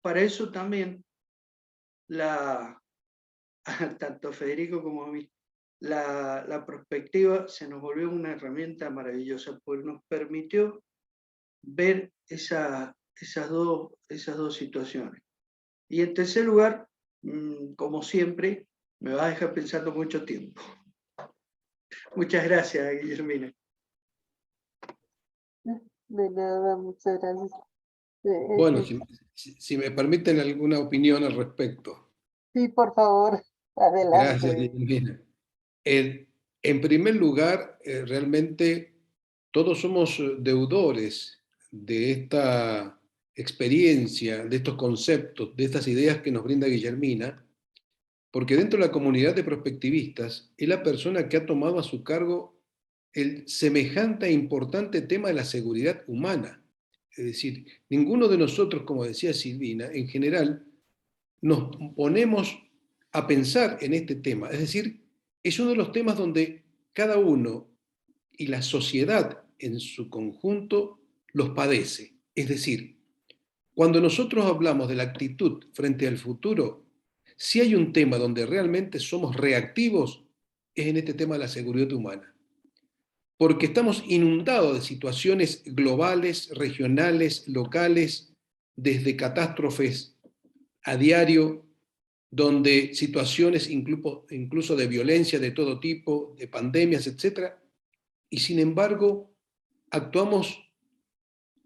[SPEAKER 5] Para eso también, tanto Federico como a mí, la perspectiva se nos volvió una herramienta maravillosa, porque nos permitió ver esas dos situaciones. Y en tercer lugar, como siempre, me va a dejar pensando mucho tiempo. Muchas gracias, Guillermina.
[SPEAKER 2] De nada, muchas gracias.
[SPEAKER 1] Bueno, si me permiten alguna opinión al respecto.
[SPEAKER 2] Sí, por favor,
[SPEAKER 1] Gracias,
[SPEAKER 2] adelante.
[SPEAKER 1] Guillermina. En primer lugar, realmente todos somos deudores de esta experiencia, de estos conceptos, de estas ideas que nos brinda Guillermina, porque dentro de la comunidad de prospectivistas es la persona que ha tomado a su cargo el semejante e importante tema de la seguridad humana. Es decir, ninguno de nosotros, como decía Silvina, en general, nos ponemos a pensar en este tema. Es decir, es uno de los temas donde cada uno y la sociedad en su conjunto los padece. Es decir, cuando nosotros hablamos de la actitud frente al futuro, si hay un tema donde realmente somos reactivos, es en este tema de la seguridad humana. Porque estamos inundados de situaciones globales, regionales, locales, desde catástrofes a diario, donde situaciones incluso de violencia de todo tipo, de pandemias, etc. Y sin embargo, actuamos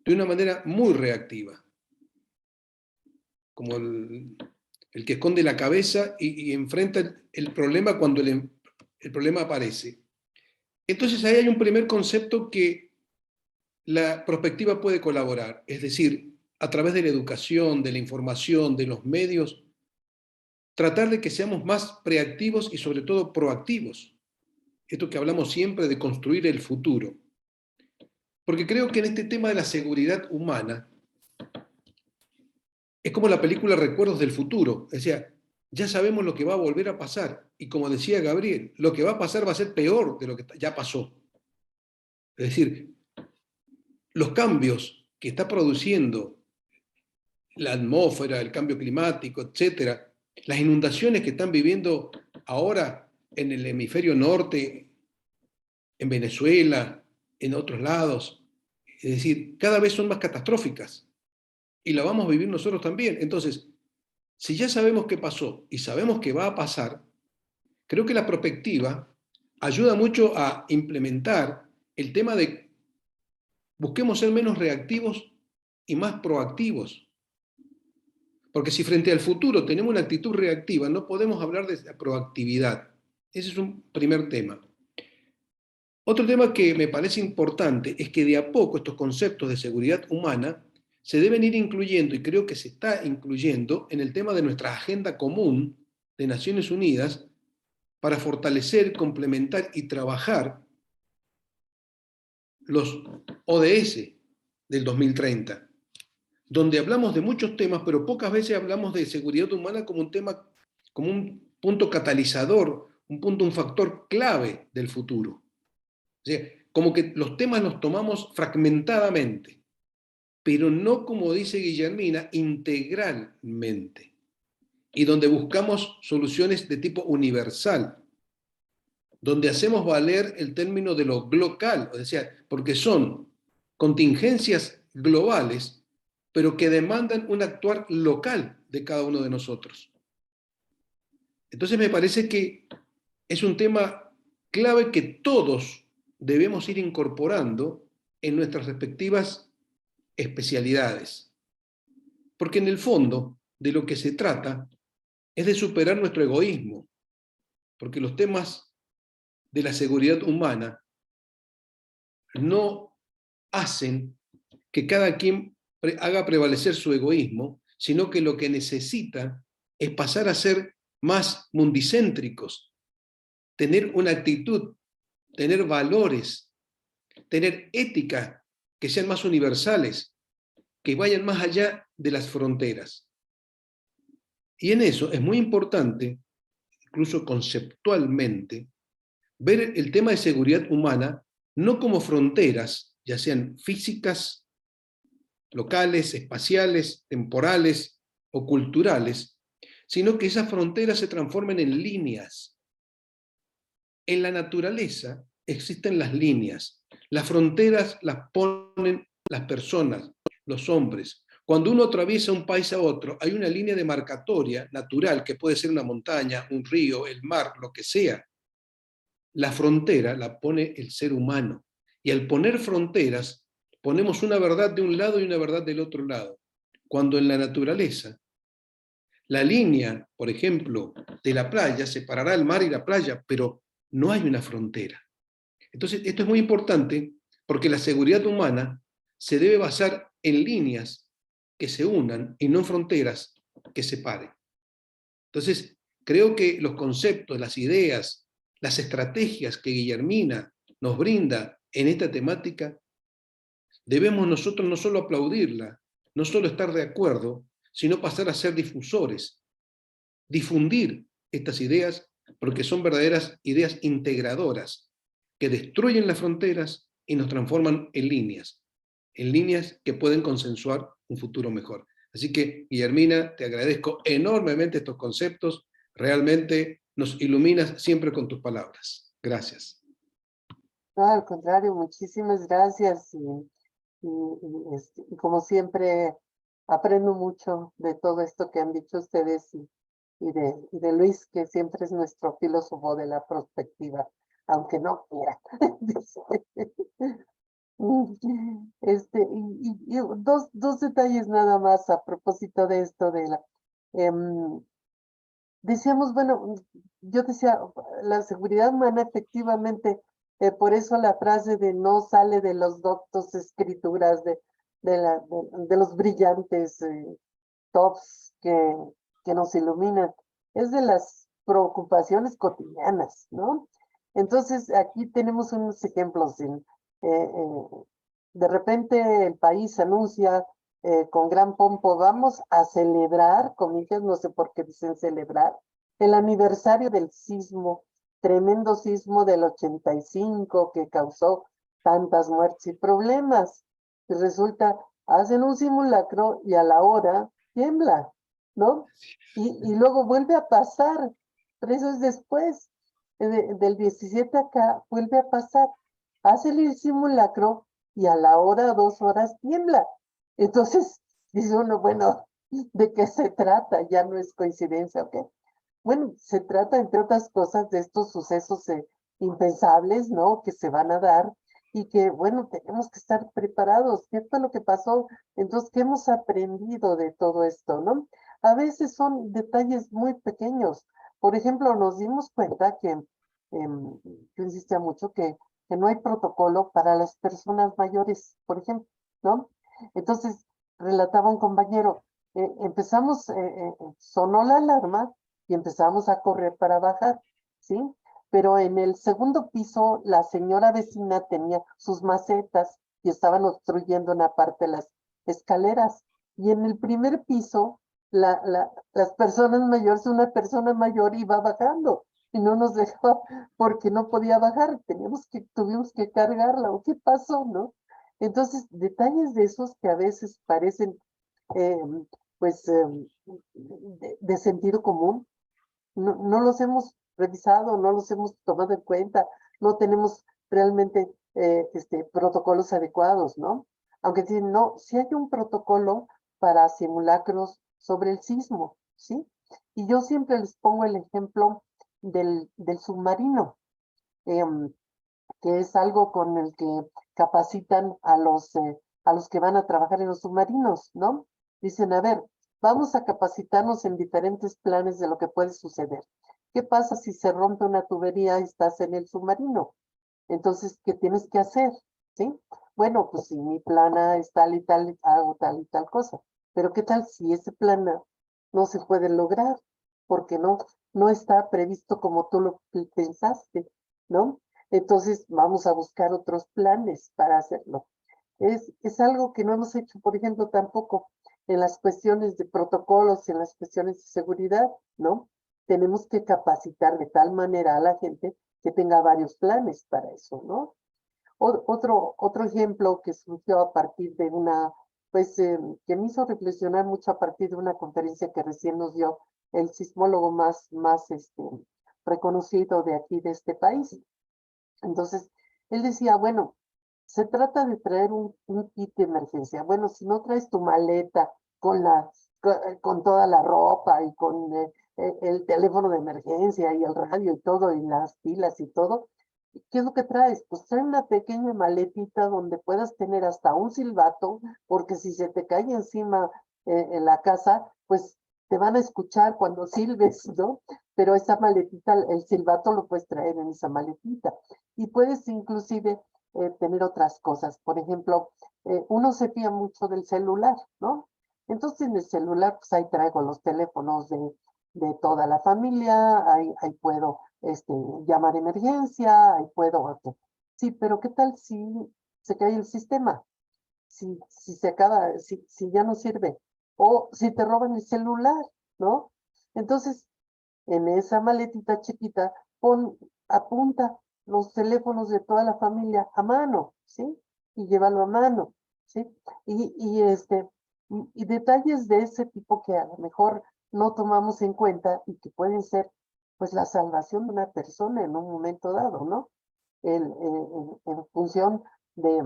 [SPEAKER 1] de una manera muy reactiva, como el que esconde la cabeza y enfrenta el problema cuando el problema aparece. Entonces ahí hay un primer concepto que la prospectiva puede colaborar, es decir, a través de la educación, de la información, de los medios, tratar de que seamos más preactivos y sobre todo proactivos. Esto que hablamos siempre de construir el futuro. Porque creo que en este tema de la seguridad humana, es como la película Recuerdos del Futuro. Es decir, ya sabemos lo que va a volver a pasar. Y como decía Gabriel, lo que va a pasar va a ser peor de lo que ya pasó. Es decir, los cambios que está produciendo la atmósfera, el cambio climático, etcétera, las inundaciones que están viviendo ahora en el hemisferio norte, en Venezuela, en otros lados, es decir, cada vez son más catastróficas y la vamos a vivir nosotros también. Entonces, si ya sabemos qué pasó y sabemos qué va a pasar, creo que la prospectiva ayuda mucho a implementar el tema de busquemos ser menos reactivos y más proactivos. Porque si frente al futuro tenemos una actitud reactiva, no podemos hablar de proactividad. Ese es un primer tema. Otro tema que me parece importante es que de a poco estos conceptos de seguridad humana se deben ir incluyendo, y creo que se está incluyendo, en el tema de nuestra agenda común de Naciones Unidas para fortalecer, complementar y trabajar los ODS, del 2030, donde hablamos de muchos temas, pero pocas veces hablamos de seguridad humana como un tema, como un punto catalizador, un factor clave del futuro. O sea, como que los temas los tomamos fragmentadamente, pero no, como dice Guillermina, integralmente, y donde buscamos soluciones de tipo universal, donde hacemos valer el término de lo local, o sea, porque son contingencias globales, pero que demandan un actuar local de cada uno de nosotros. Entonces me parece que es un tema clave que todos debemos ir incorporando en nuestras respectivas especialidades. Porque en el fondo de lo que se trata es de superar nuestro egoísmo, porque los temas de la seguridad humana no hacen que cada quien haga prevalecer su egoísmo, sino que lo que necesita es pasar a ser más mundicéntricos, tener una actitud, tener valores, tener ética que sean más universales, que vayan más allá de las fronteras. Y en eso es muy importante, incluso conceptualmente, ver el tema de seguridad humana no como fronteras, ya sean físicas, locales, espaciales, temporales o culturales, sino que esas fronteras se transformen en líneas. En la naturaleza existen las líneas. Las fronteras las ponen las personas, los hombres. Cuando uno atraviesa un país a otro, hay una línea demarcatoria natural, que puede ser una montaña, un río, el mar, lo que sea. La frontera la pone el ser humano. Y al poner fronteras, ponemos una verdad de un lado y una verdad del otro lado. Cuando en la naturaleza, la línea, por ejemplo, de la playa separará el mar y la playa, pero no hay una frontera. Entonces, esto es muy importante porque la seguridad humana se debe basar en líneas que se unan y no en fronteras que separen. Entonces, creo que los conceptos, las ideas, las estrategias que Guillermina nos brinda en esta temática, debemos nosotros no solo aplaudirla, no solo estar de acuerdo, sino pasar a ser difusores, difundir estas ideas, porque son verdaderas ideas integradoras, que destruyen las fronteras y nos transforman en líneas que pueden consensuar un futuro mejor. Así que, Guillermina, te agradezco enormemente estos conceptos, realmente nos iluminas siempre con tus palabras. Gracias.
[SPEAKER 2] No, al contrario, muchísimas gracias y como siempre aprendo mucho de todo esto que han dicho ustedes y de Luis, que siempre es nuestro filósofo de la perspectiva, aunque no quiera. Y dos detalles nada más a propósito de esto de la decíamos, bueno, yo decía, la seguridad humana efectivamente, por eso la frase de no sale de los doctos escrituras de los brillantes tops que nos iluminan, es de las preocupaciones cotidianas, ¿no? Entonces, aquí tenemos unos ejemplos. De repente el país anuncia con gran pompo, vamos a celebrar, comillas, no sé por qué dicen celebrar, el aniversario del sismo, tremendo sismo del 85 que causó tantas muertes y problemas. Y resulta, hacen un simulacro y a la hora tiembla, ¿no? Y luego vuelve a pasar, 3 años después, del 17 acá, vuelve a pasar. Hace el simulacro y a la hora, 2 horas, tiembla. Entonces, dice uno, bueno, ¿de qué se trata? Ya no es coincidencia, ¿ok? Bueno, se trata, entre otras cosas, de estos sucesos impensables, ¿no? Que se van a dar y que, bueno, tenemos que estar preparados. ¿Qué fue lo que pasó? Entonces, ¿qué hemos aprendido de todo esto, no? A veces son detalles muy pequeños. Por ejemplo, nos dimos cuenta que, yo insistía mucho, que no hay protocolo para las personas mayores, por ejemplo, ¿no? Entonces, relataba un compañero, empezamos, sonó la alarma y empezamos a correr para bajar, ¿sí? Pero en el segundo piso, la señora vecina tenía sus macetas y estaban obstruyendo una parte de las escaleras. Y en el primer piso, las personas mayores, una persona mayor iba bajando y no nos dejó porque no podía bajar, tuvimos que cargarla, ¿o qué pasó, no? Entonces, detalles de esos que a veces parecen, eh, pues, de sentido común, no los hemos revisado, no los hemos tomado en cuenta, no tenemos realmente protocolos adecuados, ¿no? Aunque sí hay un protocolo para simulacros sobre el sismo, ¿sí? Y yo siempre les pongo el ejemplo del submarino, que es algo con el que capacitan a los que van a trabajar en los submarinos, ¿no? Dicen, a ver, vamos a capacitarnos en diferentes planes de lo que puede suceder. ¿Qué pasa si se rompe una tubería y estás en el submarino? Entonces, ¿qué tienes que hacer? ¿Sí? Bueno, pues si mi plana es tal y tal, hago tal y tal cosa. Pero ¿qué tal si ese plana no se puede lograr? Porque no está previsto como tú lo pensaste, ¿no? Entonces vamos a buscar otros planes para hacerlo. Es algo que no hemos hecho, por ejemplo, tampoco en las cuestiones de protocolos, en las cuestiones de seguridad, ¿no? Tenemos que capacitar de tal manera a la gente que tenga varios planes para eso, ¿no? Otro ejemplo que surgió a partir de pues, que me hizo reflexionar mucho a partir de una conferencia que recién nos dio el sismólogo más reconocido de aquí, de este país. Entonces, él decía, bueno, se trata de traer un kit de emergencia. Bueno, si no traes tu maleta con toda la ropa y con el teléfono de emergencia y el radio y todo, y las pilas y todo, ¿qué es lo que traes? Pues trae una pequeña maletita donde puedas tener hasta un silbato, porque si se te cae encima en la casa, pues te van a escuchar cuando silbes, ¿no? Pero esa maletita, el silbato lo puedes traer en esa maletita. Y puedes inclusive tener otras cosas. Por ejemplo, uno se fía mucho del celular, ¿no? Entonces en el celular, pues ahí traigo los teléfonos de toda la familia, ahí puedo llamar emergencia, ahí puedo. Sí, pero ¿qué tal si se cae el sistema? Si se acaba, si ya no sirve, o si te roban el celular, ¿no? Entonces, en esa maletita chiquita, apunta los teléfonos de toda la familia a mano, ¿sí? Y llévalo a mano, ¿sí? Y detalles de ese tipo que a lo mejor no tomamos en cuenta y que pueden ser, pues, la salvación de una persona en un momento dado, ¿no? En función de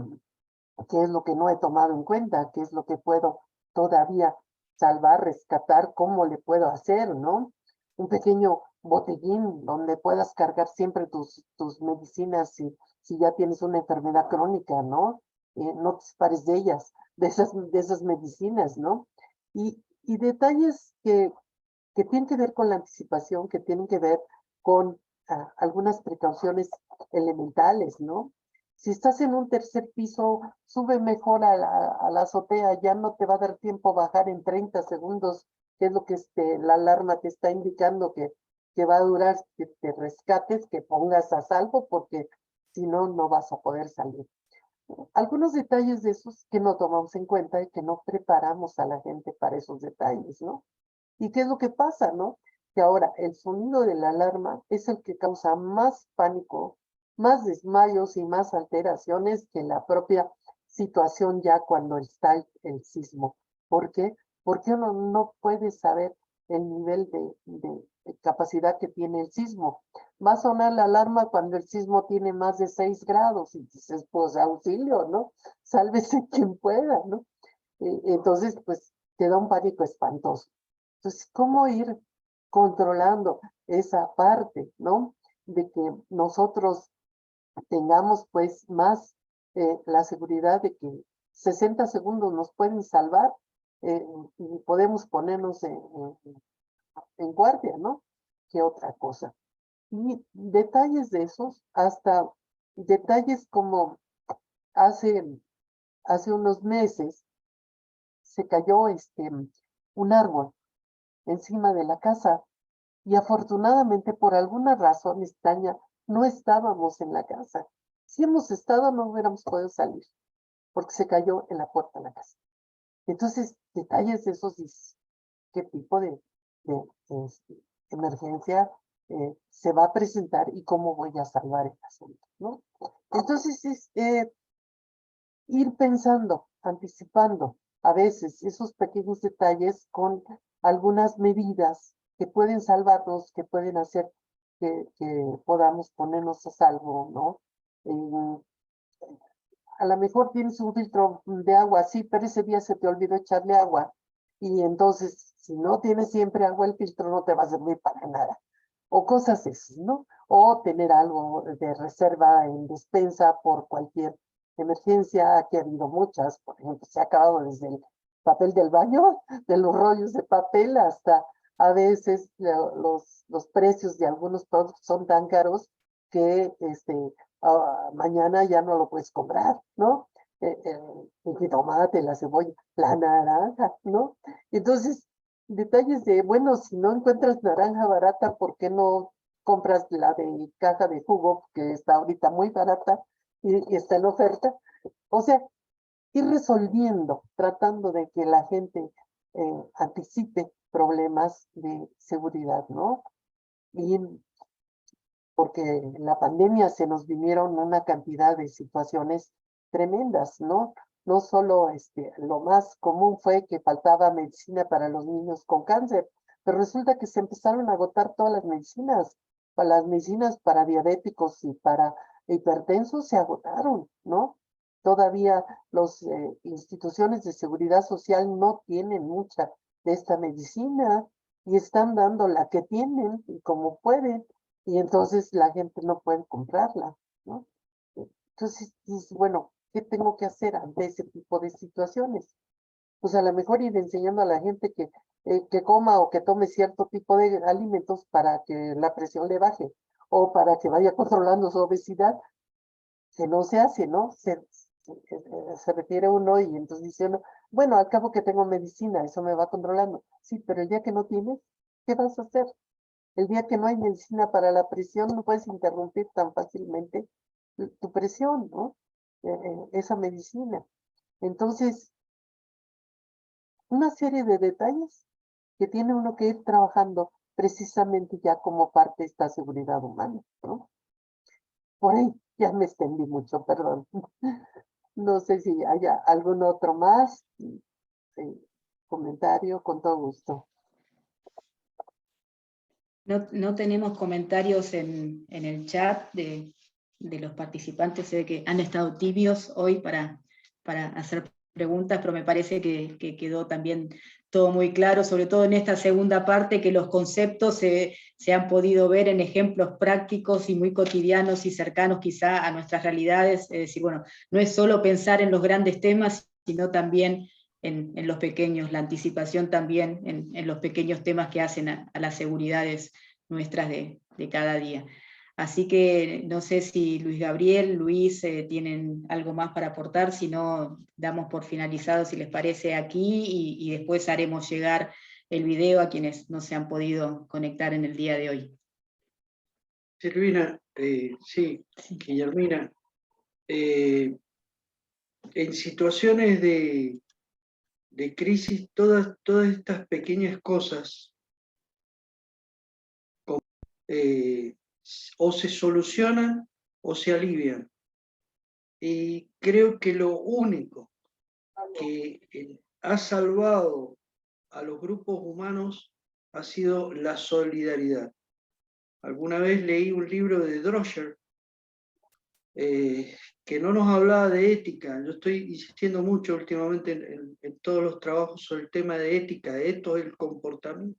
[SPEAKER 2] qué es lo que no he tomado en cuenta, qué es lo que puedo todavía salvar, rescatar, cómo le puedo hacer, ¿no? Un pequeño botellín donde puedas cargar siempre tus medicinas si ya tienes una enfermedad crónica, ¿no? No te separes de ellas, de esas medicinas, ¿no? Y detalles que tienen que ver con la anticipación, que tienen que ver con algunas precauciones elementales, ¿no? Si estás en un tercer piso, sube mejor a la azotea, ya no te va a dar tiempo bajar en 30 segundos, que es lo que la alarma te está indicando que va a durar, que te rescates, que pongas a salvo, porque si no, no vas a poder salir. Algunos detalles de esos que no tomamos en cuenta y que no preparamos a la gente para esos detalles, ¿no? ¿Y qué es lo que pasa, no? Que ahora el sonido de la alarma es el que causa más pánico, más desmayos y más alteraciones que la propia situación ya cuando está el sismo. ¿Por qué? Porque uno no puede saber el nivel de capacidad que tiene el sismo. Va a sonar la alarma cuando el sismo tiene más de 6 grados y dices, pues auxilio, ¿no? Sálvese quien pueda, ¿no? Entonces, pues te da un pánico espantoso. Entonces, ¿cómo ir controlando esa parte, ¿no? De que nosotros tengamos pues más la seguridad de que 60 segundos nos pueden salvar y podemos ponernos en guardia, ¿no? ¿Qué otra cosa? Y detalles de esos, hasta detalles como hace, hace unos meses se cayó un árbol encima de la casa y afortunadamente por alguna razón extraña no estábamos en la casa. Si hemos estado no hubiéramos podido salir. porque se cayó en la puerta de la casa. Entonces, detalles de esos, dices, qué tipo de, emergencia se va a presentar y cómo voy a salvar el asunto, ¿no? Entonces, ir pensando, anticipando a veces esos pequeños detalles con algunas medidas que pueden salvarnos, que pueden hacer que podamos ponernos a salvo, ¿no? A lo mejor tienes un filtro de agua, sí, pero ese día se te olvidó echarle agua. Y entonces, si no tienes siempre agua, el filtro no te va a servir para nada. O cosas así, ¿no? O tener algo de reserva en despensa por cualquier emergencia, que ha habido muchas. Por ejemplo, se ha acabado desde el papel del baño, de los rollos de papel, hasta a veces los precios de algunos productos son tan caros que mañana ya no lo puedes comprar, ¿no? El jitomate, la cebolla, la naranja, ¿no? Entonces, detalles de, bueno, si no encuentras naranja barata, ¿por qué no compras la de caja de jugo, que está ahorita muy barata y está en oferta? O sea, ir resolviendo, tratando de que la gente anticipe problemas de seguridad, ¿no? Y porque en la pandemia se nos vinieron una cantidad de situaciones tremendas, ¿no? No solo lo más común fue que faltaba medicina para los niños con cáncer, pero resulta que se empezaron a agotar todas las medicinas para diabéticos y para hipertensos se agotaron, ¿no? Todavía las instituciones de seguridad social no tienen mucha de esta medicina y están dando la que tienen y como pueden y entonces la gente no puede comprarla, ¿no? Entonces, dices, bueno, ¿qué tengo que hacer ante ese tipo de situaciones? Pues a lo mejor ir enseñando a la gente que coma o que tome cierto tipo de alimentos para que la presión le baje o para que vaya controlando su obesidad, que no se hace, ¿no? Se refiere uno y entonces dice uno, bueno, al cabo que tengo medicina, eso me va controlando. Sí, pero el día que no tienes, ¿qué vas a hacer? El día que no hay medicina para la presión, no puedes interrumpir tan fácilmente tu presión, ¿no? Esa medicina. Entonces, una serie de detalles que tiene uno que ir trabajando precisamente ya como parte de esta seguridad humana, ¿no? Por ahí ya me extendí mucho, perdón. No sé si haya algún otro más. Comentario, con todo gusto.
[SPEAKER 3] No tenemos comentarios en el chat de los participantes, sé que han estado tibios hoy para hacer preguntas, pero me parece que quedó también todo muy claro, sobre todo en esta segunda parte, que los conceptos se han podido ver en ejemplos prácticos y muy cotidianos y cercanos quizá a nuestras realidades. Es decir, bueno, no es solo pensar en los grandes temas, sino también en los pequeños, la anticipación también en los pequeños temas que hacen a las seguridades nuestras de cada día. Así que no sé si Luis Gabriel, Luis, tienen algo más para aportar, si no, damos por finalizado, si les parece, aquí, y después haremos llegar el video a quienes no se han podido conectar en el día de hoy.
[SPEAKER 5] Silvina, sí, Guillermina, en situaciones de crisis, todas estas pequeñas cosas o se solucionan o se alivian. Y creo que lo único que ha salvado a los grupos humanos ha sido la solidaridad. Alguna vez leí un libro de Droscher que no nos hablaba de ética. Yo estoy insistiendo mucho últimamente en todos los trabajos sobre el tema de ética, de esto es el comportamiento.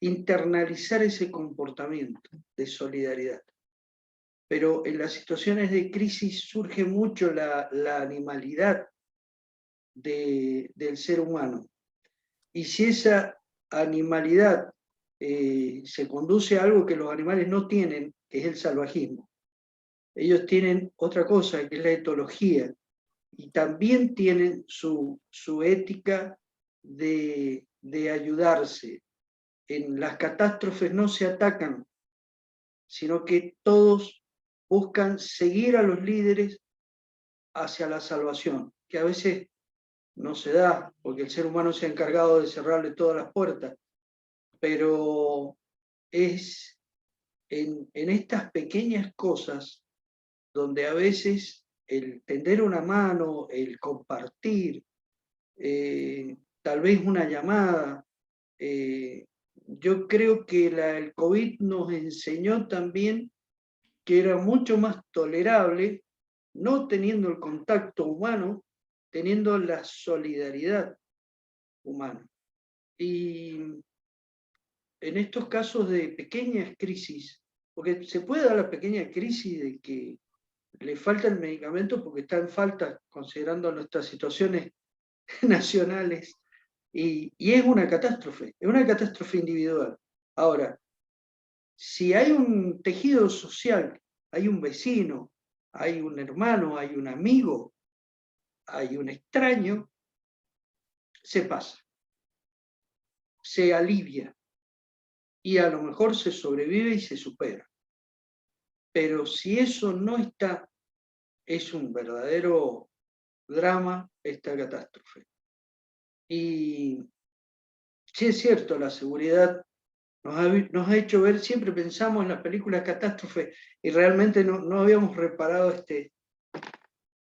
[SPEAKER 5] Internalizar ese comportamiento de solidaridad. Pero en las situaciones de crisis surge mucho la animalidad del ser humano. Y si esa animalidad se conduce a algo que los animales no tienen, que es el salvajismo, ellos tienen otra cosa, que es la etología, y también tienen su ética de ayudarse. En las catástrofes no se atacan, sino que todos buscan seguir a los líderes hacia la salvación, que a veces no se da, porque el ser humano se ha encargado de cerrarle todas las puertas, pero es en estas pequeñas cosas donde a veces el tender una mano, el compartir, tal vez una llamada, yo creo que el COVID nos enseñó también que era mucho más tolerable, no teniendo el contacto humano, teniendo la solidaridad humana. Y en estos casos de pequeñas crisis, porque se puede dar la pequeña crisis de que le falta el medicamento porque está en falta, considerando nuestras situaciones nacionales, y es una catástrofe individual. Ahora, si hay un tejido social, hay un vecino, hay un hermano, hay un amigo, hay un extraño, se pasa, se alivia y a lo mejor se sobrevive y se supera. Pero si eso no está, es un verdadero drama esta catástrofe. Y sí es cierto, la seguridad nos ha hecho ver, siempre pensamos en las películas catástrofe y realmente no habíamos reparado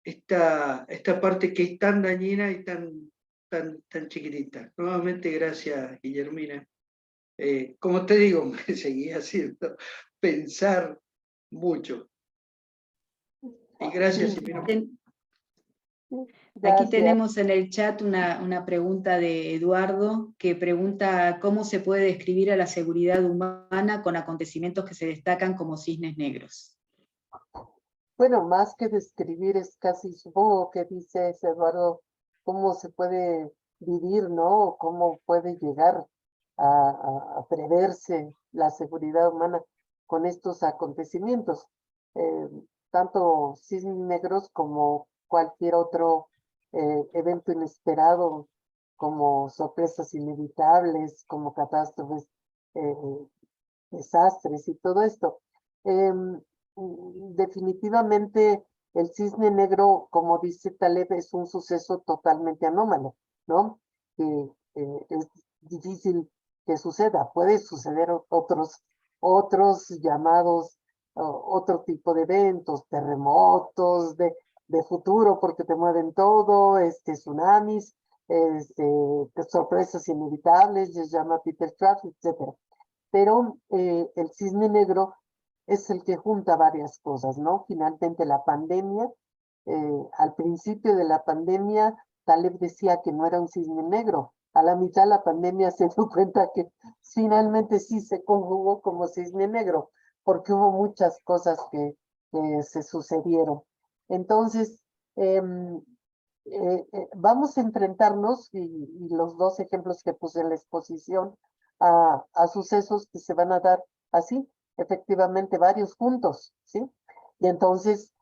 [SPEAKER 5] esta parte que es tan dañina y tan chiquitita. Nuevamente, gracias, Guillermina. Como te digo, me seguí haciendo pensar mucho. Y gracias, Silvina.
[SPEAKER 3] Aquí tenemos en el chat una pregunta de Eduardo, que pregunta cómo se puede describir a la seguridad humana con acontecimientos que se destacan como cisnes negros.
[SPEAKER 2] Bueno, más que describir es casi, supongo que dices, Eduardo, cómo se puede vivir, ¿no? Cómo puede llegar a preverse la seguridad humana con estos acontecimientos. Eh, Tanto cisnes negros como cualquier otro evento inesperado, como sorpresas inevitables, como catástrofes, eh, desastres y todo esto. Definitivamente el cisne negro, como dice Taleb, es un suceso totalmente anómalo, ¿no? Que es difícil que suceda. Puede suceder otros llamados, otro tipo de eventos, terremotos de futuro, porque te mueven todo, tsunamis, sorpresas inevitables, les llama Peter Craft, etcétera. Pero el cisne negro es el que junta varias cosas, ¿no? Finalmente la pandemia, al principio de la pandemia, Taleb decía que no era un cisne negro. A la mitad de la pandemia se dio cuenta que finalmente sí se conjugó como cisne negro, porque hubo muchas cosas que se sucedieron. Entonces, vamos a enfrentarnos, y los dos ejemplos que puse en la exposición, a sucesos que se van a dar así, efectivamente, varios juntos, ¿sí? Y entonces,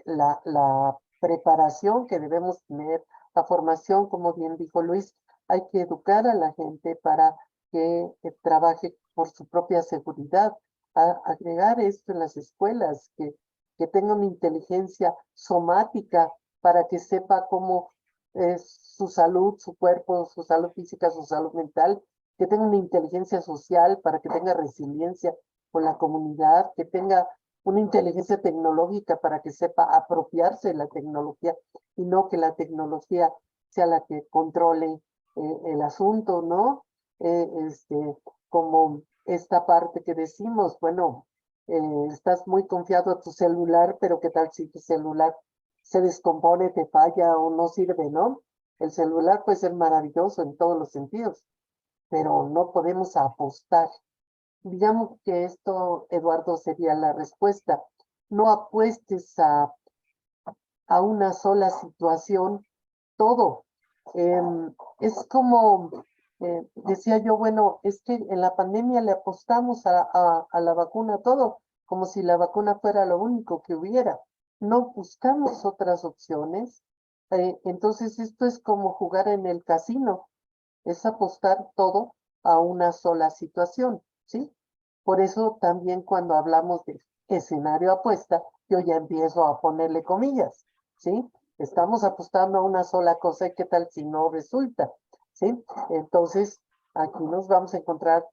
[SPEAKER 2] la preparación que debemos tener, la formación, como bien dijo Luis, hay que educar a la gente para que trabaje por su propia seguridad, agregar esto en las escuelas, que tengan inteligencia somática para que sepa cómo es su salud, su cuerpo, su salud física, su salud mental, que tenga una inteligencia social para que tenga resiliencia con la comunidad, que tenga una inteligencia tecnológica para que sepa apropiarse de la tecnología y no que la tecnología sea la que controle el asunto, ¿no? Como esta parte que decimos, bueno, estás muy confiado a tu celular, pero ¿qué tal si tu celular se descompone, te falla o no sirve, ¿no? El celular puede ser maravilloso en todos los sentidos, pero no podemos apostar. Digamos que esto, Eduardo, sería la respuesta. No apuestes a una sola situación todo. Es como, decía yo, bueno, es que en la pandemia le apostamos a la vacuna todo, como si la vacuna fuera lo único que hubiera. No buscamos otras opciones. Entonces esto es como jugar en el casino, es apostar todo a una sola situación, ¿sí? Por eso también cuando hablamos de escenario apuesta, yo ya empiezo a ponerle comillas, ¿sí? Estamos apostando a una sola cosa y qué tal si no resulta, ¿sí? Entonces, aquí nos vamos a encontrar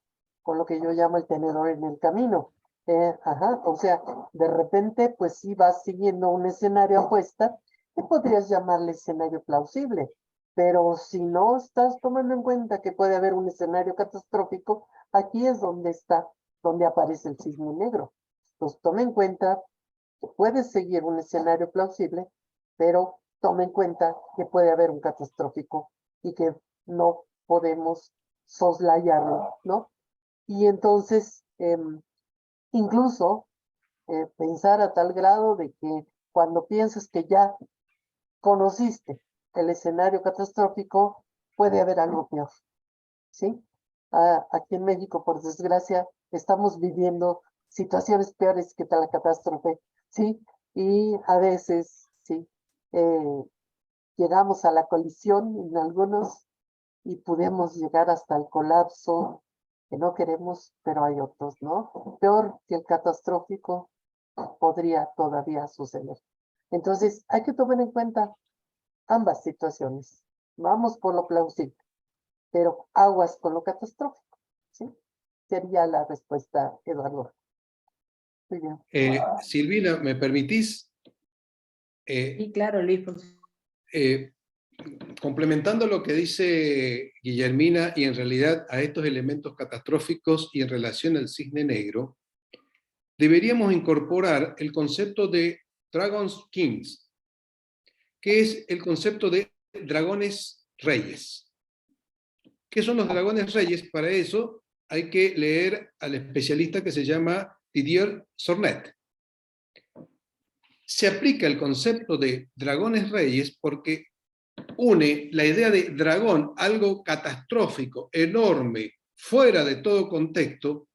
[SPEAKER 2] con lo que yo llamo el tenedor en el camino. O sea, de repente, pues sí vas siguiendo un escenario apuesta, que podrías llamarle escenario plausible, pero si no estás tomando en cuenta que puede haber un escenario catastrófico, aquí es donde aparece el cisne negro. Entonces, toma en cuenta que puedes seguir un escenario plausible, pero toma en cuenta que puede haber un catastrófico y que no podemos soslayarlo, ¿no? Y entonces, incluso pensar a tal grado de que cuando piensas que ya conociste el escenario catastrófico, puede haber algo peor, ¿sí? Aquí en México, por desgracia, estamos viviendo situaciones peores que tal catástrofe, ¿sí? Y a veces, sí, llegamos a la colisión en algunos y podemos llegar hasta el colapso que no queremos, pero hay otros, ¿no? Peor que el catastrófico podría todavía suceder. Entonces, hay que tomar en cuenta ambas situaciones. Vamos por lo plausible, pero aguas con lo catastrófico, ¿sí? Sería la respuesta, Eduardo. Muy bien.
[SPEAKER 1] Silvina, ¿me permitís?
[SPEAKER 3] Sí, claro, Luis.
[SPEAKER 1] Complementando lo que dice Guillermina y en realidad a estos elementos catastróficos y en relación al cisne negro, deberíamos incorporar el concepto de Dragons Kings, que es el concepto de dragones reyes. ¿Qué son los dragones reyes? Para eso hay que leer al especialista que se llama Didier Sornet. Se aplica el concepto de dragones reyes porque une la idea de dragón, algo catastrófico, enorme, fuera de todo contexto,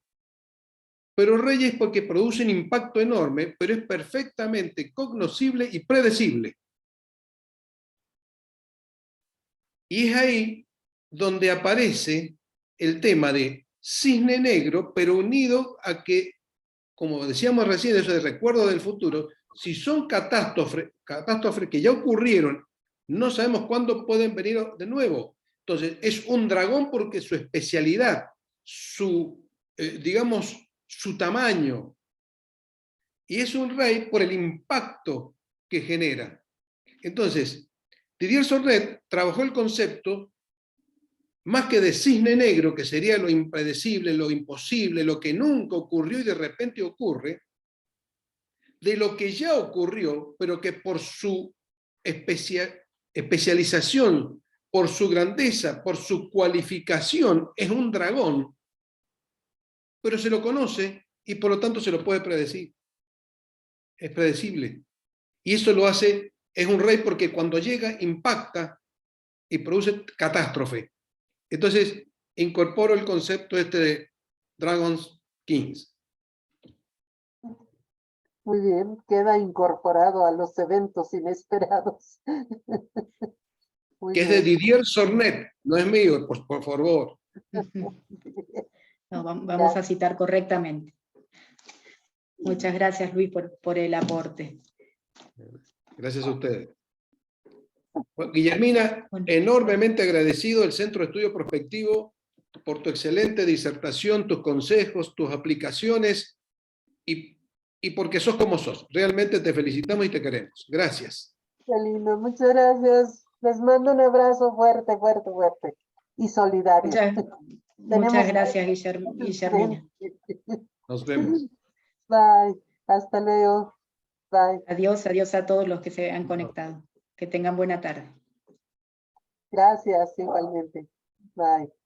[SPEAKER 1] pero reyes porque produce un impacto enorme, pero es perfectamente cognoscible y predecible. Y es ahí donde aparece el tema de cisne negro, pero unido a que, como decíamos recién, eso de recuerdo del futuro, si son catástrofes que ya ocurrieron, no sabemos cuándo pueden venir de nuevo. Entonces, es un dragón porque su especialidad, digamos, su tamaño, y es un rey por el impacto que genera. Entonces, Didier Sornet trabajó el concepto más que de cisne negro, que sería lo impredecible, lo imposible, lo que nunca ocurrió y de repente ocurre, de lo que ya ocurrió, pero que por su especialización, por su grandeza, por su cualificación, es un dragón, pero se lo conoce y por lo tanto se lo puede predecir. Es predecible. Y eso lo hace, es un rey porque cuando llega impacta y produce catástrofe. Entonces, incorporo el concepto este de Dragons Kings.
[SPEAKER 2] Muy bien, queda incorporado a los eventos inesperados. Muy
[SPEAKER 1] Que es de
[SPEAKER 2] bien.
[SPEAKER 1] Didier Sornet, no es mío, por favor.
[SPEAKER 3] No, vamos a citar correctamente. Muchas gracias, Luis, por el aporte.
[SPEAKER 1] Gracias a ustedes. Bueno, Guillermina,
[SPEAKER 3] Bueno.
[SPEAKER 1] enormemente agradecido el Centro de Estudio Prospectivo por tu excelente disertación, tus consejos, tus aplicaciones y porque sos como sos. Realmente te felicitamos y te queremos. Gracias.
[SPEAKER 2] Qué lindo, muchas gracias. Les mando un abrazo fuerte, fuerte, fuerte. Y solidario.
[SPEAKER 3] Muchas gracias, Guillermina.
[SPEAKER 1] Nos vemos.
[SPEAKER 2] Bye. Hasta luego. Bye.
[SPEAKER 3] Adiós, adiós a todos los que se han conectado. Que tengan buena tarde.
[SPEAKER 2] Gracias, igualmente. Bye.